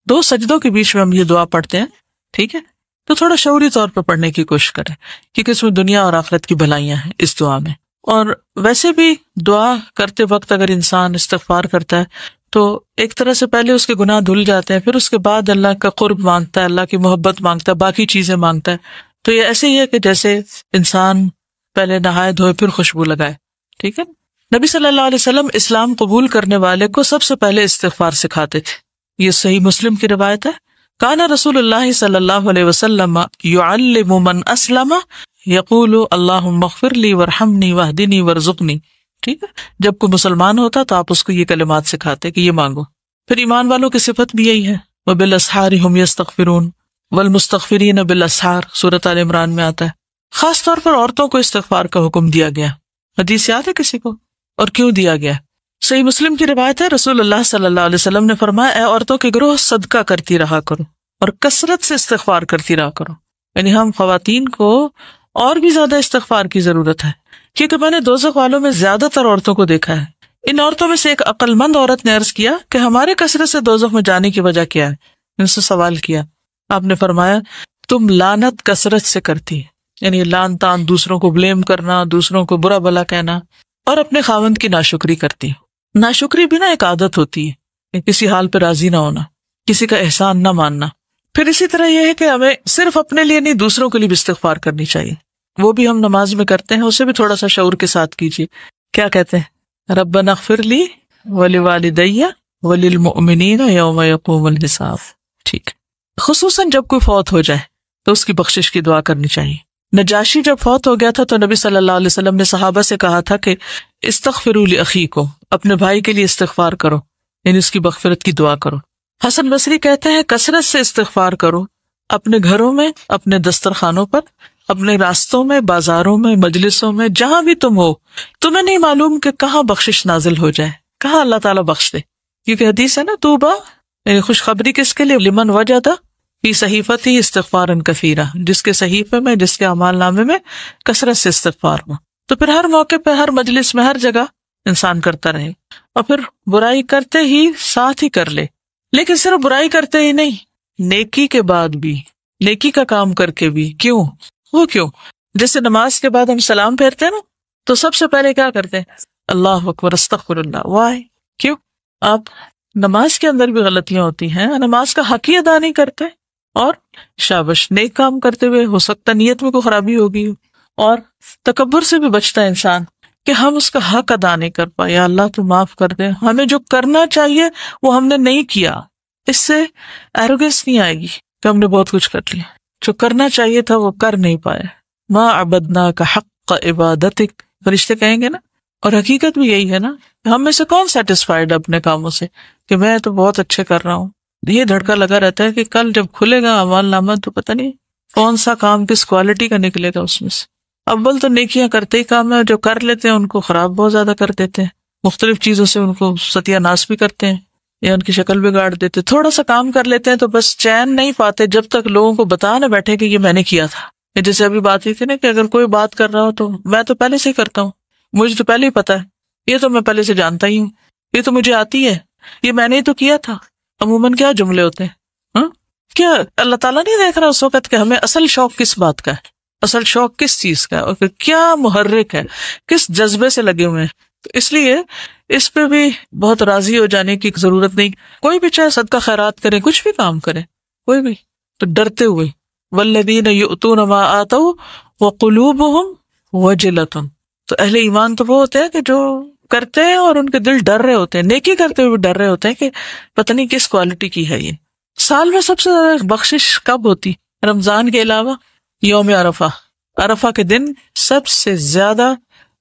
Speaker 2: 2 سجدوں کے بیچ میں ہم یہ دعا پڑھتے ہیں، ٹھیک ہے؟ تو تھوڑا شعوری طور پر پڑھنے کی کوشش کریں، کیونکہ اس میں دنیا اور آخرت کی بھلائیاں ہیں اس دعا میں۔ اور ویسے بھی دعا کرتے وقت اگر انسان استغفار کرتا ہے تو ایک طرح سے پہلے اس کے گناہ دھل جاتے ہیں، پھر اس کے بعد اللہ کا قرب مانگتا ہے، اللہ کی محبت مانگتا ہے، باقی چیزیں مانگتا ہے۔ تو یہ ایسے ہی ہے کہ جیسے انسان پہلے نہائے دھوئے پھر خوشبو لگائے، ٹھیک ہے؟ نبی صلی اللہ علیہ وسلم اسلام قبول کرنے والے کو سب سے پہلے استغفار سکھاتے تھے، یہ صحیح مسلم کی روایت ہے۔ کان رسول اللہ صلی اللہ علیہ وسلم یعلم من اسلم یقول اللہم اغفر لی وارحمنی واہدنی وارزقنی، ٹھیک ہے؟ جب کوئی مسلمان ہوتا تو آپ اس کو یہ کلمات سکھاتے کہ یہ مانگو۔ پھر ایمان والوں کی صفت بھی یہی ہے وبالاسحار ھم یستغفرون، والمستغفرین بالاسحار سورۃ آل عمران میں آتا ہے. خاص طور پر عورتوں کو استغفار کا حکم دیا گیا. حدیث یاد ہے کسی کو؟ اور کیوں دیا گیا؟ صحیح مسلم کی روایت ہے، رسول اللہ صلی اللہ علیہ وسلم نے فرمایا، اے عورتوں کے گروہ صدقہ کرتی رہا کرو اور کثرت سے استغفار کرتی رہا کرو. یعنی ہم خواتین کو اور بھی زیادہ استغفار کی ضرورت ہے، کیونکہ میں نے دوزخ والوں میں زیادہ تر عورتوں کو دیکھا ہے. ان عورتوں میں سے ایک عقل مند عورت نے عرض کیا کہ ہمارے کثرت سے دوزخ میں جانے کی وجہ کیا ہے؟ ان سے سوال کیا. آپ نے فرمایا، تم لعنت کثرت سے کرتی، یعنی لعن تان، دوسروں کو بلیم کرنا، دوسروں کو برا بھلا کہنا، اور اپنے خاوند کی ناشکری کرتی. ناشکری بھی نا ایک عادت ہوتی ہے، کسی حال پہ راضی نہ ہونا، کسی کا احسان نہ ماننا. پھر اسی طرح یہ ہے کہ ہمیں صرف اپنے لیے نہیں، دوسروں کے لیے بھی استغفار کرنی چاہیے. وہ بھی ہم نماز میں کرتے ہیں، اسے بھی تھوڑا سا شعور کے ساتھ کیجیے. کیا کہتے ہیں؟ ربنا اغفر لی ولوالدی وللمؤمنین یوم یقوم الحساب. ٹھیک. خصوصاً جب کوئی فوت ہو جائے تو اس کی بخشش کی دعا کرنی چاہیے. نجاشی جب فوت ہو گیا تھا تو نبی صلی اللہ علیہ وسلم نے صحابہ سے کہا تھا کہ استغفروا لاخیکم، اپنے بھائی کے لیے استغفار کرو، یعنی اس کی مغفرت کی دعا کرو. حسن بصری کہتے ہیں کثرت سے استغفار کرو، اپنے گھروں میں، اپنے دسترخوانوں پر، اپنے راستوں میں، بازاروں میں، مجلسوں میں، جہاں بھی تم ہو. تمہیں نہیں معلوم کہ کہاں بخشش نازل ہو جائے، کہاں اللہ تعالیٰ بخش دے. کیونکہ حدیث ہے نا، توبہ یعنی خوشخبری کس کے لیے؟ لمن وجد فی صحیفتی استغفارا کثیرا، جس کے صحیفے میں، جس کے اعمال نامے میں کثرت سے استغفار ہو. تو پھر ہر موقع پہ، ہر مجلس میں، ہر جگہ انسان کرتا رہے، اور پھر برائی کرتے ہی ساتھ ہی کر لے. لیکن صرف برائی کرتے ہی نہیں، نیکی کے بعد بھی، نیکی کا کام کر کے بھی. کیوں؟ وہ کیوں؟ جیسے نماز کے بعد ہم سلام پھیرتے ہیں نا، تو سب سے پہلے کیا کرتے ہیں؟ اللہ اکبر، استغفر اللہ. وائی؟ کیوں؟ آپ نماز کے اندر بھی غلطیاں ہوتی ہیں، نماز کا حق ہی ادا نہیں کرتے، اور شابش، نیک کام کرتے ہوئے ہو سکتا نیت میں کوئی خرابی ہوگی. اور تکبر سے بھی بچتا ہے انسان کہ ہم اس کا حق ادا نہیں کر پائے. یا اللہ تو معاف کر دے، ہمیں جو کرنا چاہیے وہ ہم نے نہیں کیا. اس سے ایروگنس نہیں آئے گی کہ ہم نے بہت کچھ کر لیا، جو کرنا چاہیے تھا وہ کر نہیں پائے. ما عبدناک حق عبادتک، فرشتے کہیں گے نا. اور حقیقت بھی یہی ہے نا، ہم میں سے کون سیٹسفائیڈ اپنے کاموں سے کہ میں تو بہت اچھے کر رہا ہوں. یہ دھڑکا لگا رہتا ہے کہ کل جب کھلے گا اعمال نامہ تو پتہ نہیں کون سا کام کس کوالٹی کا نکلے گا اس میں سے. اول تو نیکیاں کرتے ہی کام ہے، جو کر لیتے ہیں ان کو خراب بہت زیادہ کر دیتے ہیں، مختلف چیزوں سے ان کو ستیہ ناش بھی کرتے ہیں یا ان کی شکل بگاڑ دیتے. تھوڑا سا کام کر لیتے ہیں تو بس چین نہیں پاتے جب تک لوگوں کو بتا نہ بیٹھے کہ یہ میں نے کیا تھا. جیسے ابھی بات ہوئی تھی نا کہ اگر کوئی بات کر رہا ہو تو میں تو پہلے سے ہی کرتا ہوں، مجھے تو پہلے ہی پتا ہے، یہ تو میں پہلے سے جانتا ہی ہوں، یہ تو مجھے آتی ہے، یہ میں نے ہی تو کیا تھا. عموماً کیا جملے ہوتے ہیں. کیا اللہ تعالیٰ نہیں دیکھ رہا اس وقت کہ ہمیں اصل شوق کس بات کا ہے، اصل شوق کس چیز کا ہے، اور کیا محرک ہے، کس جذبے سے لگے ہوئے ہیں. تو اس لیے اس پہ بھی بہت راضی ہو جانے کی ضرورت نہیں. کوئی بھی چاہے صدقہ خیرات کرے، کچھ بھی کام کرے، کوئی بھی، تو ڈرتے ہوئے. والذین یؤتون ما آتوا وقلوبہم وجلۃ، تو اہل ایمان تو وہ ہوتے ہیں کہ جو کرتے ہیں اور ان کے دل ڈر رہے ہوتے ہیں، نیکی کرتے ہوئے ڈر رہے ہوتے ہیں کہ پتہ نہیں کس کوالٹی کی ہے یہ. سال میں سب سے زیادہ بخشش کب ہوتی؟ رمضان کے علاوہ یوم عرفہ. عرفہ کے دن سب سے زیادہ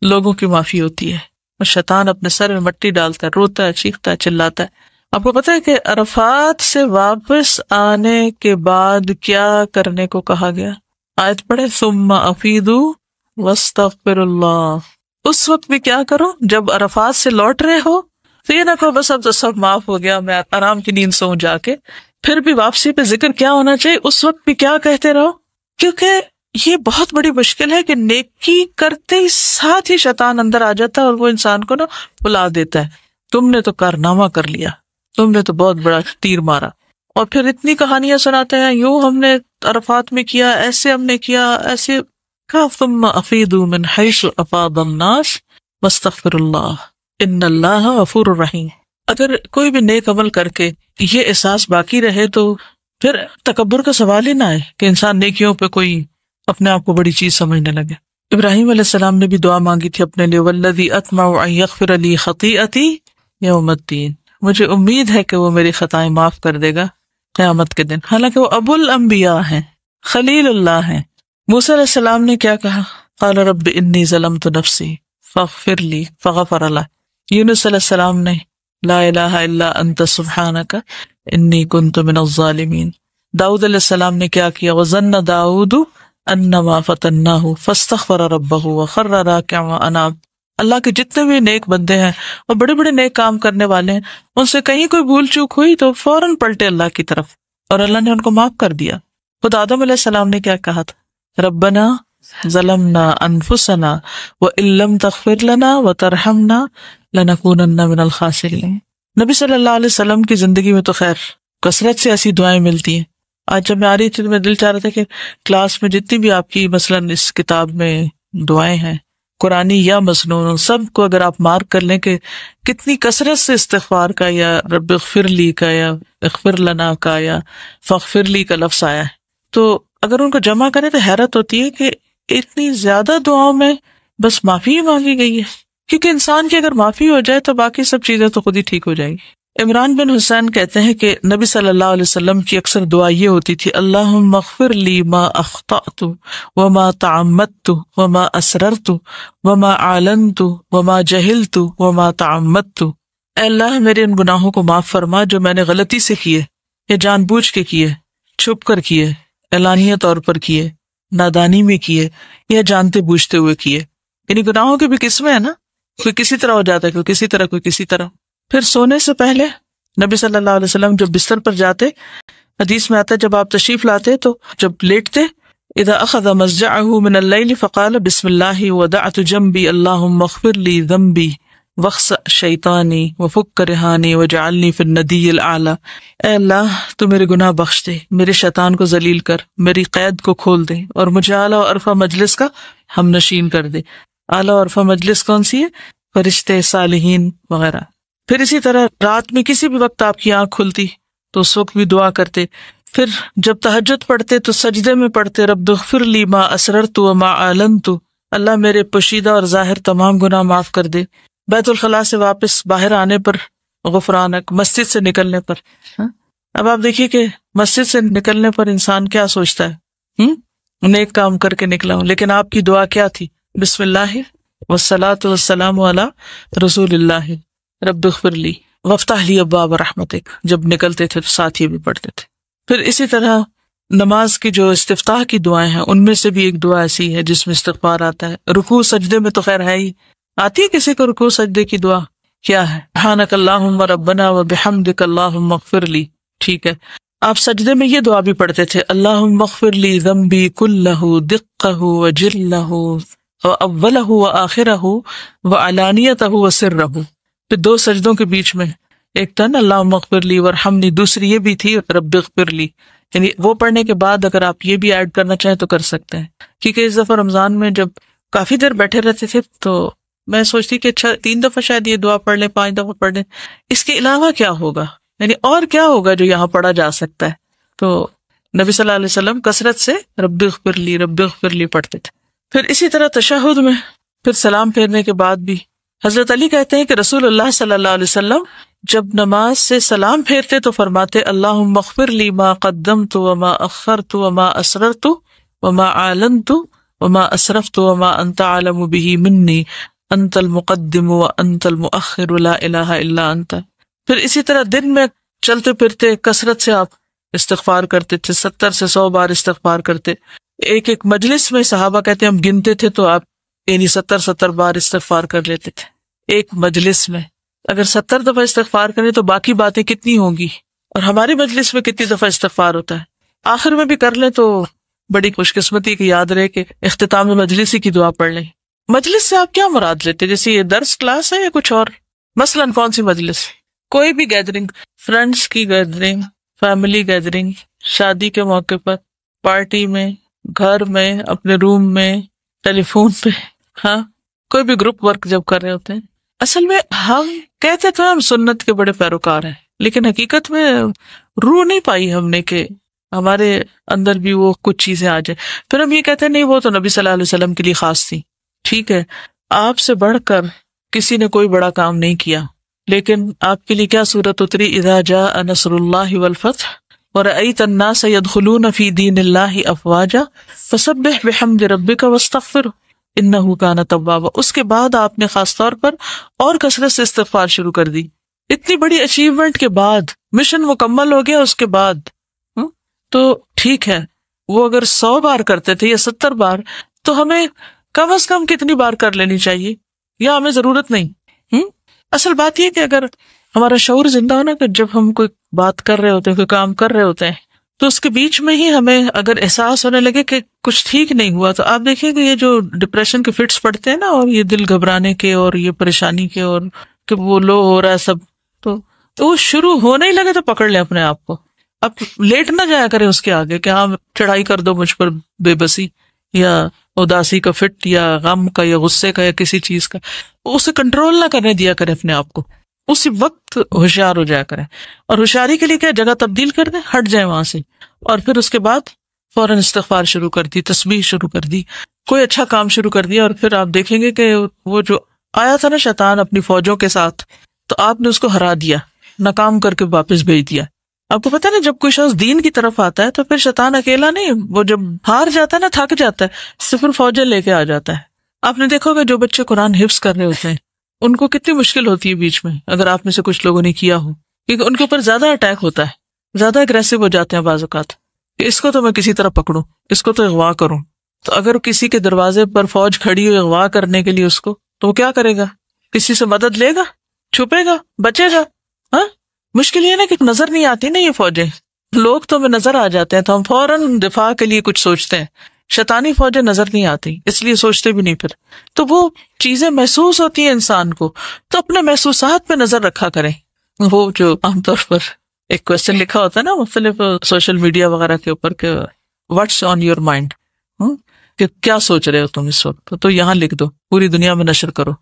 Speaker 2: لوگوں کی معافی ہوتی ہے، اور شیطان اپنے سر میں مٹی ڈالتا ہے، روتا ہے، چیختا ہے، چلاتا ہے. آپ کو پتہ ہے کہ عرفات سے واپس آنے کے بعد کیا کرنے کو کہا گیا؟ آیت پڑھے، ثم افیدوا واستغفر اللہ. اس وقت بھی کیا کرو جب عرفات سے لوٹ رہے ہو، تو یہ نہ کہو بس اب تو سب معاف ہو گیا، میں آرام کی نیند سوں جا کے. پھر بھی واپسی پہ ذکر کیا ہونا چاہیے؟ اس وقت بھی کیا کہتے رہو، کیونکہ یہ بہت بڑی مشکل ہے کہ نیکی کرتے ہی ساتھ ہی شیطان اندر آ جاتا ہے اور وہ انسان کو نا بلا دیتا ہے، تم نے تو کارنامہ کر لیا، تم نے تو بہت بڑا تیر مارا. اور پھر اتنی کہانیاں سناتے ہیں، یوں ہم نے عرفات میں کیا، ایسے ہم نے کیا، ایسے. ثم افیدوا من حیث افاض الناس واستغفر اللہ ان اللہ غفور رحیم. اگر کوئی بھی نیک عمل کر کے یہ احساس باقی رہے تو پھر تکبر کا سوال ہی نہ آئے کہ انسان نیکیوں پہ کوئی اپنے آپ کو بڑی چیز سمجھنے لگے. ابراہیم علیہ السلام نے بھی دعا مانگی تھی اپنے لیے، والذی اطمع ان یغفر لی خطیئتی یوم الدین. مجھے امید ہے کہ وہ میری خطائیں معاف کر دے گا قیامت کے دن. حالانکہ وہ ابو الانبیاء ہیں، خلیل اللہ ہیں. موسیٰ علیہ السلام نے کیا کہا؟ قال رب انی ظلمت نفسی فاغفر لی فغفر له. یونس علیہ السلام نے لا الہ الا انت سبحانک انی کنت من الظالمین. داؤد علیہ السلام نے کیا کیا؟ وَظَنَّ داؤد أَنَّمَا فَتَنَّاهُ فَاسْتَغْفَرَ رَبَّهُ وَخَرَّ رَاكِعًا وَأَنَابَ۔ اللہ کے جتنے بھی نیک بندے ہیں اور بڑے بڑے نیک کام کرنے والے ہیں، ان سے کہیں کوئی بھول چوک ہوئی تو فوراً پلٹے اللہ کی طرف، اور اللہ نے ان کو معاف کر دیا۔ خود آدم علیہ السلام نے کیا کہا تھا؟ ربنا ظلمنا انفسنا وان لم تغفر لنا وترحمنا لنکونن من الخاسرین۔ نبی صلی اللہ علیہ وسلم کی زندگی میں تو خیر کثرت سے ایسی دعائیں ملتی ہیں۔ آج جب میں آ رہی تھی تو میں دل چاہ رہا تھا کہ کلاس میں جتنی بھی آپ کی مثلاً اس کتاب میں دعائیں ہیں قرآنی یا مسنون، سب کو اگر آپ مارک کر لیں کہ کتنی کثرت سے استغفار کا یا رب اغفر لی کا یا اغفر لنا کا یا فاغفر لی کا لفظ آیا ہے، تو اگر ان کو جمع کریں تو حیرت ہوتی ہے کہ اتنی زیادہ دعاؤں میں بس معافی ہی مانگی گئی ہے، کیونکہ انسان کی اگر معافی ہو جائے تو باقی سب چیزیں تو خود ہی ٹھیک ہو جائے گی۔ عمران بن حسین کہتے ہیں کہ نبی صلی اللہ علیہ وسلم کی اکثر دعا یہ ہوتی تھی، اللہم اغفر لی ما اخطأت وما تعمدت وما اسررت وما اعلنت وما جہلت وما تعمدت۔ اے اللہ میرے ان گناہوں کو معاف فرما جو میں نے غلطی سے کیے یا جان بوجھ کے کیے، چھپ کر کیے، اعلانیہ طور پر کیے، نادانی میں کیے یا جانتے بوجھتے ہوئے کیے۔ یعنی گناہوں کی بھی قسمیں ہیں نا، کوئی کسی طرح ہو جاتا ہے، کوئی کسی طرح، کوئی کسی طرح۔ پھر سونے سے پہلے نبی صلی اللہ علیہ وسلم جب بستر پر جاتے، حدیث میں آتا ہے جب آپ تشریف لاتے تو جب لیٹتے، اذا اخذ مضجعه من اللیل فقال بسم اللہ وضعت جنبی اللہم اغفر لی ذنبی واخسأ شیطانی وفک رہانی وجعلنی فی الندی الاعلی۔ اے اللہ تو میرے گناہ بخش دے، میرے شیطان کو ذلیل کر، میری قید کو کھول دے، اور مجھے اعلیٰ و عرفہ مجلس کا ہم نشین کر دے۔ اعلیٰ و عرفہ مجلس کون سی ہے؟ فرشتے، صالحین وغیرہ۔ پھر اسی طرح رات میں کسی بھی وقت آپ کی آنکھ کھلتی تو اس وقت بھی دعا کرتے۔ پھر جب تہجد پڑھتے تو سجدے میں پڑھتے رب اغفر لی ما اسررت وما اعلنت، اللہ میرے پوشیدہ اور ظاہر تمام گناہ معاف کر دے۔ بیت الخلاء سے واپس باہر آنے پر غفرانک، مسجد سے نکلنے پر۔ اب آپ دیکھیے کہ مسجد سے نکلنے پر انسان کیا سوچتا ہے، نیک کام کر کے نکلا ہوں، لیکن آپ کی دعا کیا تھی؟ بسم اللہ والصلاۃ والسلام علی رسول اللہ رب اغفر لی وافتح لی ابواب رحمتک، جب نکلتے تھے تو ساتھ یہ بھی پڑھتے تھے۔ پھر اسی طرح نماز کی جو استفتاح کی دعائیں ہیں ان میں سے بھی ایک دعا ایسی ہے جس میں استغفار آتا ہے۔ رکوع سجدے میں تو خیر ہے ہی، آتی ہے کسی کو رکوع سجدے کی دعا؟ کیا ہے؟ سبحانک اللہم ربنا وبحمدک اللہم اغفر لی، ٹھیک ہے۔ آپ سجدے میں یہ دعا بھی پڑھتے تھے، اللہم اغفر لی ذنبی کلہ دقہ وجلہ واولہ وآخرہ وعلانیتہ وسرہ۔ پھر دو سجدوں کے بیچ میں ایک تن اللہم اغفر لی ورحمنی، دوسری یہ بھی تھی رب اغفر لی، یعنی وہ پڑھنے کے بعد اگر آپ یہ بھی ایڈ کرنا چاہیں تو کر سکتے ہیں۔ کیونکہ اس دفعہ رمضان میں جب کافی دیر بیٹھے رہتے تھے تو میں سوچتی کہ 3 دفعہ شاید یہ دعا پڑھ لیں، 5 دفعہ پڑھ لیں، اس کے علاوہ کیا ہوگا، یعنی اور کیا ہوگا جو یہاں پڑھا جا سکتا ہے۔ تو نبی صلی اللہ علیہ وسلم کثرت سے رب اغفر لی رب اغفر لی پڑھتے تھے۔ پھر اسی طرح تشہد میں پھر سلام پھیرنے کے بعد بھی حضرت علی کہتے ہیں کہ رسول اللہ صلی اللہ علیہ وسلم جب نماز سے سلام پھیرتے تو فرماتے اللہم اغفر لی ما قدمت وما اخرت وما اسررت وما اعلنت وما اسرفت وما انت اعلم به منی انت المقدم وانت المؤخر لا الہ الا انت۔ پھر اسی طرح دن میں چلتے پھرتے کثرت سے آپ استغفار کرتے تھے، 70 سے 100 بار استغفار کرتے۔ ایک مجلس میں صحابہ کہتے ہیں ہم گنتے تھے تو آپ یعنی 70 بار استغفار کر لیتے تھے ایک مجلس میں۔ اگر 70 دفعہ استغفار کریں تو باقی باتیں کتنی ہوں گی، اور ہماری مجلس میں کتنی دفعہ استغفار ہوتا ہے۔ آخر میں بھی کر لیں تو بڑی خوش قسمتی کہ یاد رہے کہ اختتام مجلس ہی کی دعا پڑھ لیں۔ مجلس سے آپ کیا مراد لیتے؟ جیسے یہ درس کلاس ہے یا کچھ اور؟ مثلاً کون سی مجلس؟ کوئی بھی گیدرنگ، فرینڈس کی گیدرنگ، فیملی گیدرنگ، شادی کے موقع پر، پارٹی میں، گھر میں، اپنے روم میں، ٹیلی فون پہ، ہاں کوئی بھی گروپ ورک جب کر رہے ہوتے ہیں۔ اصل میں ہم کہتے تو ہم سنت کے بڑے پیروکار ہیں، لیکن حقیقت میں روح نہیں پائی ہم نے کہ ہمارے اندر بھی وہ کچھ چیزیں آ جائیں۔ پھر ہم یہ کہتے ہیں نہیں وہ تو نبی صلی اللہ علیہ وسلم کے لیے خاص تھی۔ ٹھیک ہے، آپ سے بڑھ کر کسی نے کوئی بڑا کام نہیں کیا، لیکن آپ کے لیے کیا صورت اتری؟ اذا جاء نصر اللہ والفتح ورأیت الناس يدخلون فی دین اللہ افواجا فسبح بحمد ربک واستغفرہ انہ کان توابا۔ اس کے بعد آپ نے خاص طور پر اور کثرت سے استغفار شروع کر دی۔ اتنی بڑی اچیومنٹ کے بعد، مشن مکمل ہو گیا اس کے بعد، تو ٹھیک ہے، وہ اگر 100 بار کرتے تھے یا 70 بار، تو ہمیں کم از کم کتنی بار کر لینی چاہیے، یا ہمیں ضرورت نہیں؟ اصل بات یہ کہ اگر ہمارا شعور زندہ ہونا کہ جب ہم کوئی بات کر رہے ہوتے ہیں، کوئی کام کر رہے ہوتے ہیں، تو اس کے بیچ میں ہی ہمیں اگر احساس ہونے لگے کہ کچھ ٹھیک نہیں ہوا، تو آپ دیکھیں کہ یہ جو ڈپریشن کے فٹس پڑتے ہیں نا، اور یہ دل گھبرانے کے اور یہ پریشانی کے اور کہ وہ لو ہو رہا ہے سب، تو وہ شروع ہونے ہی لگے تو پکڑ لیں اپنے آپ کو. اب لیٹ نہ جایا کریں اس کے آگے کہ ہاں چڑھائی کر دو مجھ پر بے بسی یا اداسی کا فٹ یا غم کا یا غصے کا یا کسی چیز کا، اسے کنٹرول نہ کرنے دیا کریں اپنے آپ کو، اسی وقت ہوشیار ہو جایا کریں. اور ہوشیاری کے لیے کیا، جگہ تبدیل کر دیں، ہٹ جائیں وہاں سے، اور پھر اس کے بعد فوراً استغفار شروع کر دی، تسبیح شروع کر دی، کوئی اچھا کام شروع کر دیا، اور پھر آپ دیکھیں گے کہ وہ جو آیا تھا نا شیطان اپنی فوجوں کے ساتھ، تو آپ نے اس کو ہرا دیا، ناکام کر کے واپس بھیج دیا. آپ کو پتا نا جب کوئی شخص دین کی طرف آتا ہے تو پھر شیطان اکیلا نہیں، وہ جب ہار جاتا ہے نا، تھک جاتا ہے، صفر فوجیں لے کے آ جاتا ہے. آپ نے دیکھا ہوگا جو بچے قرآن حفظ کر رہے ہوتے ہیں ان کو کتنی مشکل ہوتی ہے بیچ میں، اگر آپ میں سے کچھ لوگوں نے کیا ہو، کیونکہ ان کے اوپر زیادہ اٹیک ہوتا ہے، زیادہ اگریسو ہو جاتے ہیں بعض اوقات کہ اس کو تو میں کسی طرح پکڑوں، اس کو تو اغوا کروں. تو اگر کسی کے دروازے پر فوج کھڑی ہو اغوا کرنے کے لیے اس کو، تو وہ کیا کرے گا؟ کسی سے مدد لے گا؟ چھپے گا؟ بچے گا؟ ہاں، مشکل یہ نا کہ نظر نہیں آتی نا یہ فوجیں، لوگ تو ہمیں نظر آ جاتے ہیں تو ہم فوراً دفاع کے لیے کچھ سوچتے ہیں، شیطانی فوجیں نظر نہیں آتی اس لیے سوچتے بھی نہیں. پھر تو وہ چیزیں محسوس ہوتی ہیں انسان کو، تو اپنے محسوسات پہ نظر رکھا کریں. وہ جو عام طور پر ایک کوشچن لکھا ہوتا ہے نا مختلف سوشل میڈیا وغیرہ کے اوپر کہ واٹس آن یور مائنڈ، کہ کیا سوچ رہے ہو تم اس وقت، تو یہاں لکھ دو، پوری دنیا میں نشر کرو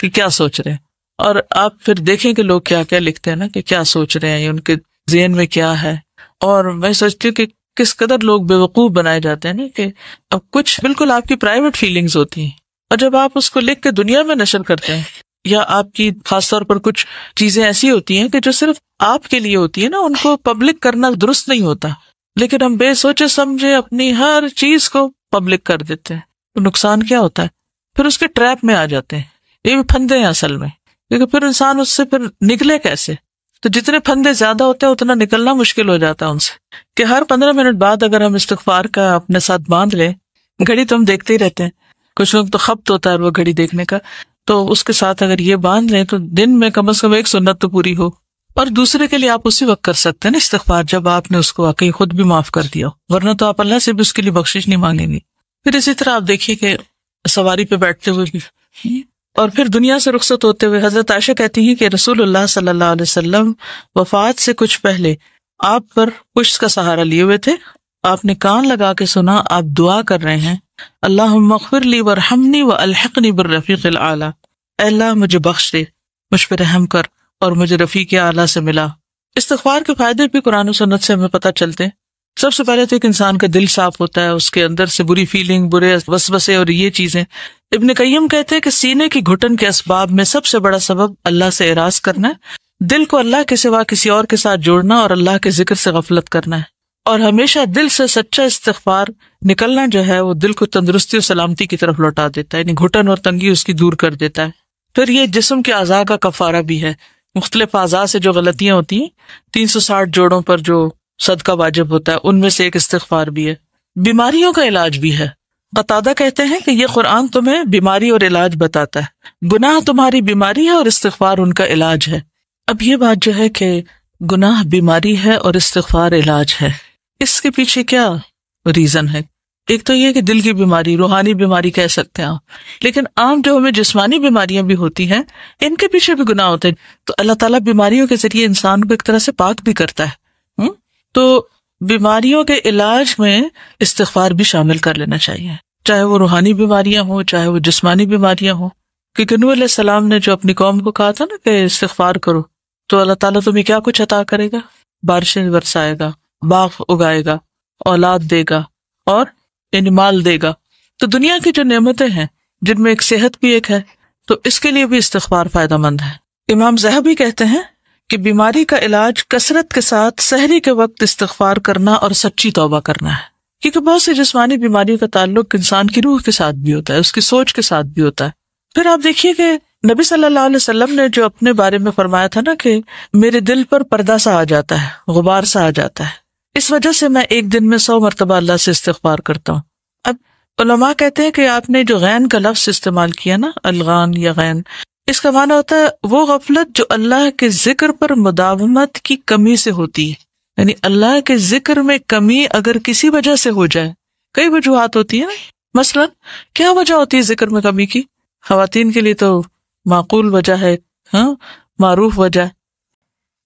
Speaker 2: کہ کیا سوچ رہے ہیں. اور آپ پھر دیکھیں کہ لوگ کیا کیا لکھتے ہیں نا، کہ کیا سوچ رہے ہیں، ان کے ذہن میں کیا ہے. اور میں سوچتی ہوں کہ کس قدر لوگ بیوقوف بنائے جاتے ہیں نا، کہ اب کچھ بالکل آپ کی پرائیویٹ فیلنگز ہوتی ہیں، اور جب آپ اس کو لکھ کے دنیا میں نشر کرتے ہیں، یا آپ کی خاص طور پر کچھ چیزیں ایسی ہوتی ہیں کہ جو صرف آپ کے لیے ہوتی ہے نا، ان کو پبلک کرنا درست نہیں ہوتا، لیکن ہم بے سوچے سمجھے اپنی ہر چیز کو پبلک کر دیتے ہیں. تو نقصان کیا ہوتا ہے؟ پھر اس کے ٹریپ میں آ جاتے ہیں. یہ بھی پھندے ہیں اصل میں، کیونکہ پھر انسان اس سے پھر نکلے کیسے؟ تو جتنے پھندے زیادہ ہوتے ہیں اتنا نکلنا مشکل ہو جاتا ہے ان سے. کہ ہر 15 منٹ بعد اگر ہم استغفار کا اپنے ساتھ باندھ لیں، گھڑی تو ہم دیکھتے ہی رہتے ہیں، کچھ لوگ تو خبط ہوتا ہے وہ گھڑی دیکھنے کا، تو اس کے ساتھ اگر یہ باندھ لیں تو دن میں کم از کم 1 سنت تو پوری ہو. اور دوسرے کے لیے آپ اسی وقت کر سکتے ہیں نا استغفار جب آپ نے اس کو واقعی خود بھی معاف کر دیا ہو، ورنہ تو آپ اللہ سے بھی اس کے لیے بخشش نہیں مانگیں گے. پھر اسی طرح آپ دیکھیے کہ سواری پہ بیٹھتے ہوئے بھی، اور پھر دنیا سے رخصت ہوتے ہوئے، حضرت عائشہ کہتی ہیں کہ رسول اللہ صلی اللہ علیہ وسلم وفات سے کچھ پہلے آپ پر پشت کا سہارا لیے ہوئے تھے. آپ نے کان لگا کے سنا آپ دعا کر رہے ہیں، اللہم اغفر لی وارحمنی والحقنی بالرفیق الاعلی، اے اللہ مجھے بخش دے، مجھ پہ رحم کر اور مجھے رفیق اعلیٰ سے ملا. استغفار کے فائدے بھی قرآن و سنت سے ہمیں پتہ چلتے ہیں. سب سے پہلے تو ایک انسان کا دل صاف ہوتا ہے، اس کے اندر سے بری فیلنگ، برے وسوسے اور یہ چیزیں. ابن قیم کہتے ہیں کہ سینے کی گھٹن کے اسباب میں سب سے بڑا سبب اللہ سے اعراض کرنا ہے، دل کو اللہ کے سوا کسی اور کے ساتھ جوڑنا اور اللہ کے ذکر سے غفلت کرنا ہے. اور ہمیشہ دل سے سچا استغفار نکلنا جو ہے وہ دل کو تندرستی اور سلامتی کی طرف لوٹا دیتا ہے، یعنی گھٹن اور تنگی اس کی دور کر دیتا ہے. پھر یہ جسم کے اعضاء کا کفارہ بھی ہے، مختلف اعضاء سے جو غلطیاں ہوتی ہیں، 360 جوڑوں پر جو صدقہ واجب ہوتا ہے ان میں سے ایک استغفار بھی ہے. بیماریوں کا علاج بھی ہے. قتادہ کہتے ہیں کہ یہ قرآن تمہیں بیماری اور علاج بتاتا ہے، گناہ تمہاری بیماری ہے اور استغفار ان کا علاج ہے. اب یہ بات جو ہے کہ گناہ بیماری ہے اور استغفار علاج ہے، اس کے پیچھے کیا ریزن ہے؟ ایک تو یہ کہ دل کی بیماری، روحانی بیماری کہہ سکتے ہیں آپ، لیکن عام جو ہمیں جسمانی بیماریاں بھی ہوتی ہیں ان کے پیچھے بھی گناہ ہوتے ہیں. تو اللہ تعالیٰ بیماریوں کے ذریعے انسان کو ایک طرح سے پاک بھی کرتا ہے. تو بیماریوں کے علاج میں استغفار بھی شامل کر لینا چاہیے، چاہے وہ روحانی بیماریاں ہوں چاہے وہ جسمانی بیماریاں ہوں. کیونکہ نوح علیہ السلام نے جو اپنی قوم کو کہا تھا نا کہ استغفار کرو، تو اللہ تعالیٰ تمہیں کیا کچھ عطا کرے گا؟ بارشیں برسائے گا، باغ اگائے گا، اولاد دے گا اور یعنی مال دے گا. تو دنیا کی جو نعمتیں ہیں جن میں ایک صحت بھی ایک ہے، تو اس کے لیے بھی استغفار فائدہ مند ہے. امام ذہبی کہتے ہیں کہ بیماری کا علاج کثرت کے ساتھ سحری کے وقت استغفار کرنا اور سچی توبہ کرنا ہے. کیونکہ بہت سی جسمانی بیماریوں کا تعلق انسان کی روح کے ساتھ بھی ہوتا ہے، اس کی سوچ کے ساتھ بھی ہوتا ہے. پھر آپ دیکھیے کہ نبی صلی اللہ علیہ وسلم نے جو اپنے بارے میں فرمایا تھا نا کہ میرے دل پر پردہ سا آ جاتا ہے، غبار سا آ جاتا ہے، اس وجہ سے میں ایک دن میں 100 مرتبہ اللہ سے استغفار کرتا ہوں۔ اب علماء کہتے ہیں کہ آپ نے جو غین کا لفظ استعمال کیا نا، الغان یا غین، اس کا معنی ہوتا ہے وہ غفلت جو اللہ کے ذکر پر مداومت کی کمی سے ہوتی ہے، یعنی اللہ کے ذکر میں کمی اگر کسی وجہ سے ہو جائے، کئی وجوہات ہوتی ہیں نا، مثلا کیا وجہ ہوتی ہے ذکر میں کمی کی؟ خواتین کے لیے تو معقول وجہ ہے، معروف وجہ ہے،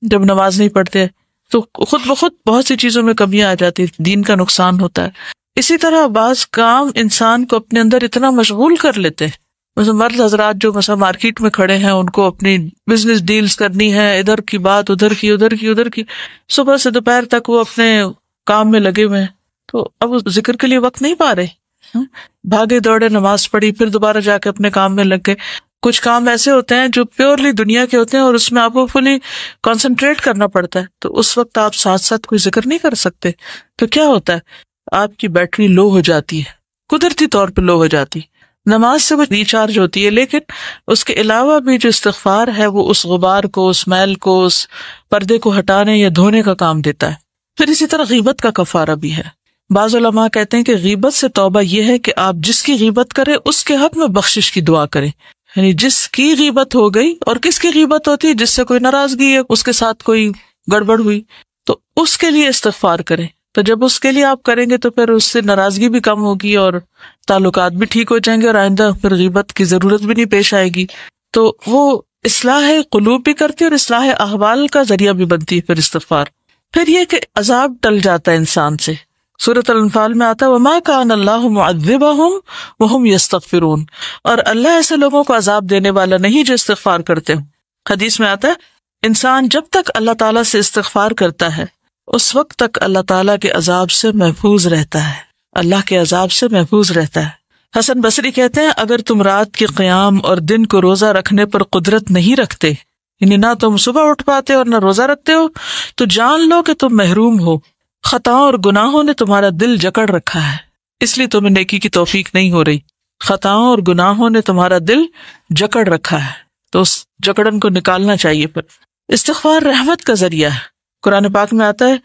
Speaker 2: جب نماز نہیں پڑھتے تو خود بخود بہت سی چیزوں میں کمیاں آ جاتی، دین کا نقصان ہوتا ہے۔ اسی طرح بعض کام انسان کو اپنے اندر اتنا مشغول کر لیتے ہیں، مثلا مرد حضرات جو مثلا مارکیٹ میں کھڑے ہیں، ان کو اپنی بزنس ڈیلز کرنی ہے، ادھر کی بات ادھر کی، صبح سے دوپہر تک وہ اپنے کام میں لگے ہوئے ہیں، تو اب وہ ذکر کے لیے وقت نہیں پا رہے، بھاگے دوڑے نماز پڑھی، پھر دوبارہ جا کے اپنے کام میں لگ گئے۔ کچھ کام ایسے ہوتے ہیں جو پیورلی دنیا کے ہوتے ہیں اور اس میں آپ کو فلی کنسنٹریٹ کرنا پڑتا ہے، تو اس وقت آپ ساتھ ساتھ کوئی ذکر نہیں کر سکتے، تو کیا ہوتا ہے آپ کی بیٹری لو ہو جاتی ہے، قدرتی طور پہ لو ہو جاتی۔ نماز سے وہ ریچارج ہوتی ہے، لیکن اس کے علاوہ بھی جو استغفار ہے وہ اس غبار کو، اس میل کو، اس پردے کو ہٹانے یا دھونے کا کام دیتا ہے۔ پھر اسی طرح غیبت کا کفارہ بھی ہے۔ بعض علماء کہتے ہیں کہ غیبت سے توبہ یہ ہے کہ آپ جس کی غیبت کریں اس کے حق میں بخشش کی دعا کریں، یعنی جس کی غیبت ہو گئی، اور کس کی غیبت ہوتی ہے؟ جس سے کوئی ناراضگی ہے، اس کے ساتھ کوئی گڑبڑ ہوئی، تو اس کے لیے استغفار کریں۔ تو جب اس کے لیے آپ کریں گے تو پھر اس سے ناراضگی بھی کم ہوگی اور تعلقات بھی ٹھیک ہو جائیں گے، اور آئندہ پھر غیبت کی ضرورت بھی نہیں پیش آئے گی۔ تو وہ اصلاح قلوب بھی کرتی ہے اور اصلاح احوال کا ذریعہ بھی بنتی ہے پھر استغفار۔ پھر یہ کہ عذاب ٹل جاتا ہے انسان سے۔ سورۃ الانفال میں آتا ہے وَمَا كَانَ اللَّهُ مُعَذِّبَهُمْ وَهُمْ يَسْتَغْفِرُونَ، اور اللہ ایسے لوگوں کو عذاب دینے والا نہیں جو استغفار کرتے ہوں۔ حدیث میں آتا ہے انسان جب تک اللہ تعالیٰ سے استغفار کرتا ہے اس وقت تک اللہ تعالیٰ کے عذاب سے محفوظ رہتا ہے، اللہ کے عذاب سے محفوظ رہتا ہے۔ حسن بصری کہتے ہیں اگر تم رات کے قیام اور دن کو روزہ رکھنے پر قدرت نہیں رکھتے، یعنی نہ تم صبح اٹھ پاتے اور نہ روزہ رکھتے ہو، تو جان لو کہ تم محروم ہو، خطاؤں اور گناہوں نے تمہارا دل جکڑ رکھا ہے، اس لیے تمہیں نیکی کی توفیق نہیں ہو رہی۔ خطاؤں اور گناہوں نے تمہارا دل جکڑ رکھا ہے، تو اس جکڑن کو نکالنا چاہیے۔ پھر استغفار رحمت کا ذریعہ ہے۔ قرآن پاک میں آتا ہے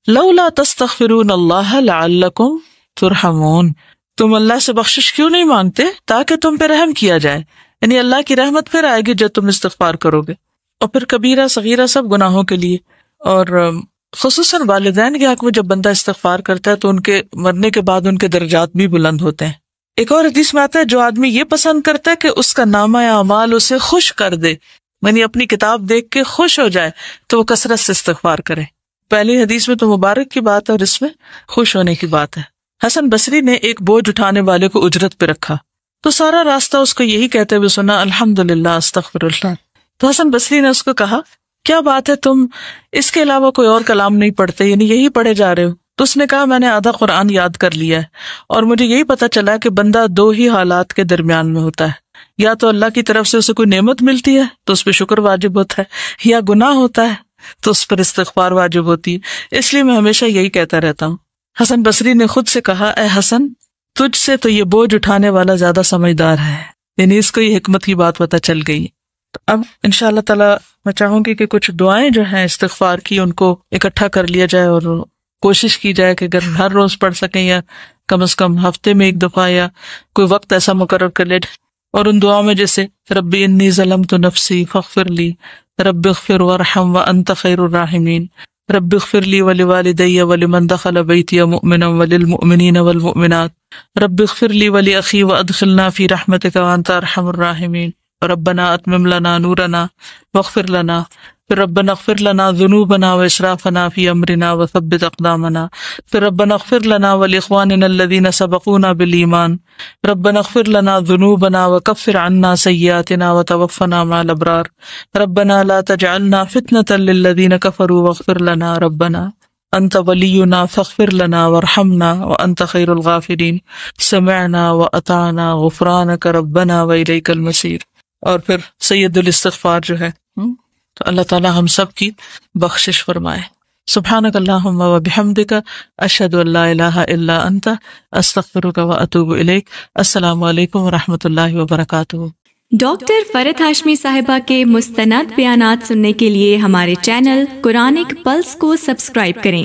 Speaker 2: لولا تستغفرون اللہ لعلکم ترحمون، تم اللہ سے بخشش کیوں نہیں مانگتے تاکہ تم پہ رحم کیا جائے، یعنی اللہ کی رحمت پھر آئے گی جب تم استغفار کرو گے۔ اور پھر کبیرہ صغیرہ سب گناہوں کے لیے، اور خصوصاً والدین کے حق میں جب بندہ استغفار کرتا ہے تو ان کے مرنے کے بعد ان کے درجات بھی بلند ہوتے ہیں۔ ایک اور حدیث میں آتا ہے جو آدمی یہ پسند کرتا ہے کہ اس کا نامہ اعمال اسے خوش کر دے، یعنی اپنی کتاب دیکھ کے خوش ہو جائے، تو وہ کثرت سے استغفار کرے۔ پہلی حدیث میں تو مبارک کی بات ہے اور اس میں خوش ہونے کی بات ہے۔ حسن بصری نے ایک بوجھ اٹھانے والے کو اجرت پہ رکھا تو سارا راستہ اس کو یہی کہتے ہوئے سنا الحمدللہ استغفر اللہ۔ تو حسن بصری نے اس کو کہا کیا بات ہے تم اس کے علاوہ کوئی اور کلام نہیں پڑھتے، یعنی یہی پڑھے جا رہے ہو؟ تو اس نے کہا میں نے آدھا قرآن یاد کر لیا ہے، اور مجھے یہی پتا چلا کہ بندہ دو ہی حالات کے درمیان میں ہوتا ہے، یا تو اللہ کی طرف سے اسے کوئی نعمت ملتی ہے تو اس پہ شکر واجب ہوتا ہے، یا گناہ ہوتا ہے تو اس پر استغفار واجب ہوتی ہے۔ اس لیے میں ہمیشہ یہی کہتا رہتا ہوں۔ حسن بصری نے خود سے کہا اے حسن تجھ سے تو یہ بوجھ اٹھانے والا زیادہ سمجھدار ہے، یعنی اس کو یہ حکمت کی بات پتہ چل گئی۔ تو اب انشاءاللہ تعالی میں چاہوں گی کہ کچھ دعائیں جو ہیں استغفار کی ان کو اکٹھا کر لیا جائے، اور کوشش کی جائے کہ اگر ہر روز پڑھ سکیں یا کم از کم ہفتے میں ایک دفعہ یا کوئی وقت ایسا مقرر کر لے۔ اور ان دعاؤں میں جیسے ربی انی ظلمت نفسی فاغفر لی، رب اغفر وارحم وانت خیر الراحمین، رب اغفر لی ولوالدی ولمن دخل بیتی مؤمنا وللمؤمنین والمؤمنات، رب اغفر لی ولاخی وادخلنا فی رحمتک وانت ارحم الراحمین، ربنا اتمم لنا نورنا واغفر لنا، پھر ربنا اغفر لنا ذنوبنا واسرافنا فی امرنا وثبت اقدامنا، پھر ربنا اغفر لنا ولاخواننا الذین سبقونا بالایمان، ربنا اغفر لنا ذنوبنا وکفر عنا سیئاتنا وتوفنا مع الابرار، ربنا لا تجعلنا فتنة للذین کفروا واغفر لنا ربنا انت ولینا فاغفر لنا وارحمنا وانت خیر الغافرین، سمعنا واطعنا غفرانک ربنا والیک المصیر۔ اور پھر سید الاستغفار جو ہے، تو اللہ تعالیٰ ہم سب کی بخشش فرمائے۔ سبحانک اللہم و بحمدک اشہد ان لا الہ الا انت استغفرک و اتوب الیک۔ السلام علیکم و رحمۃ اللہ وبرکاتہ۔
Speaker 1: ڈاکٹر فرحت ہاشمی صاحبہ کے مستند بیانات سننے کے لیے ہمارے چینل قرآنک پلس کو سبسکرائب کریں۔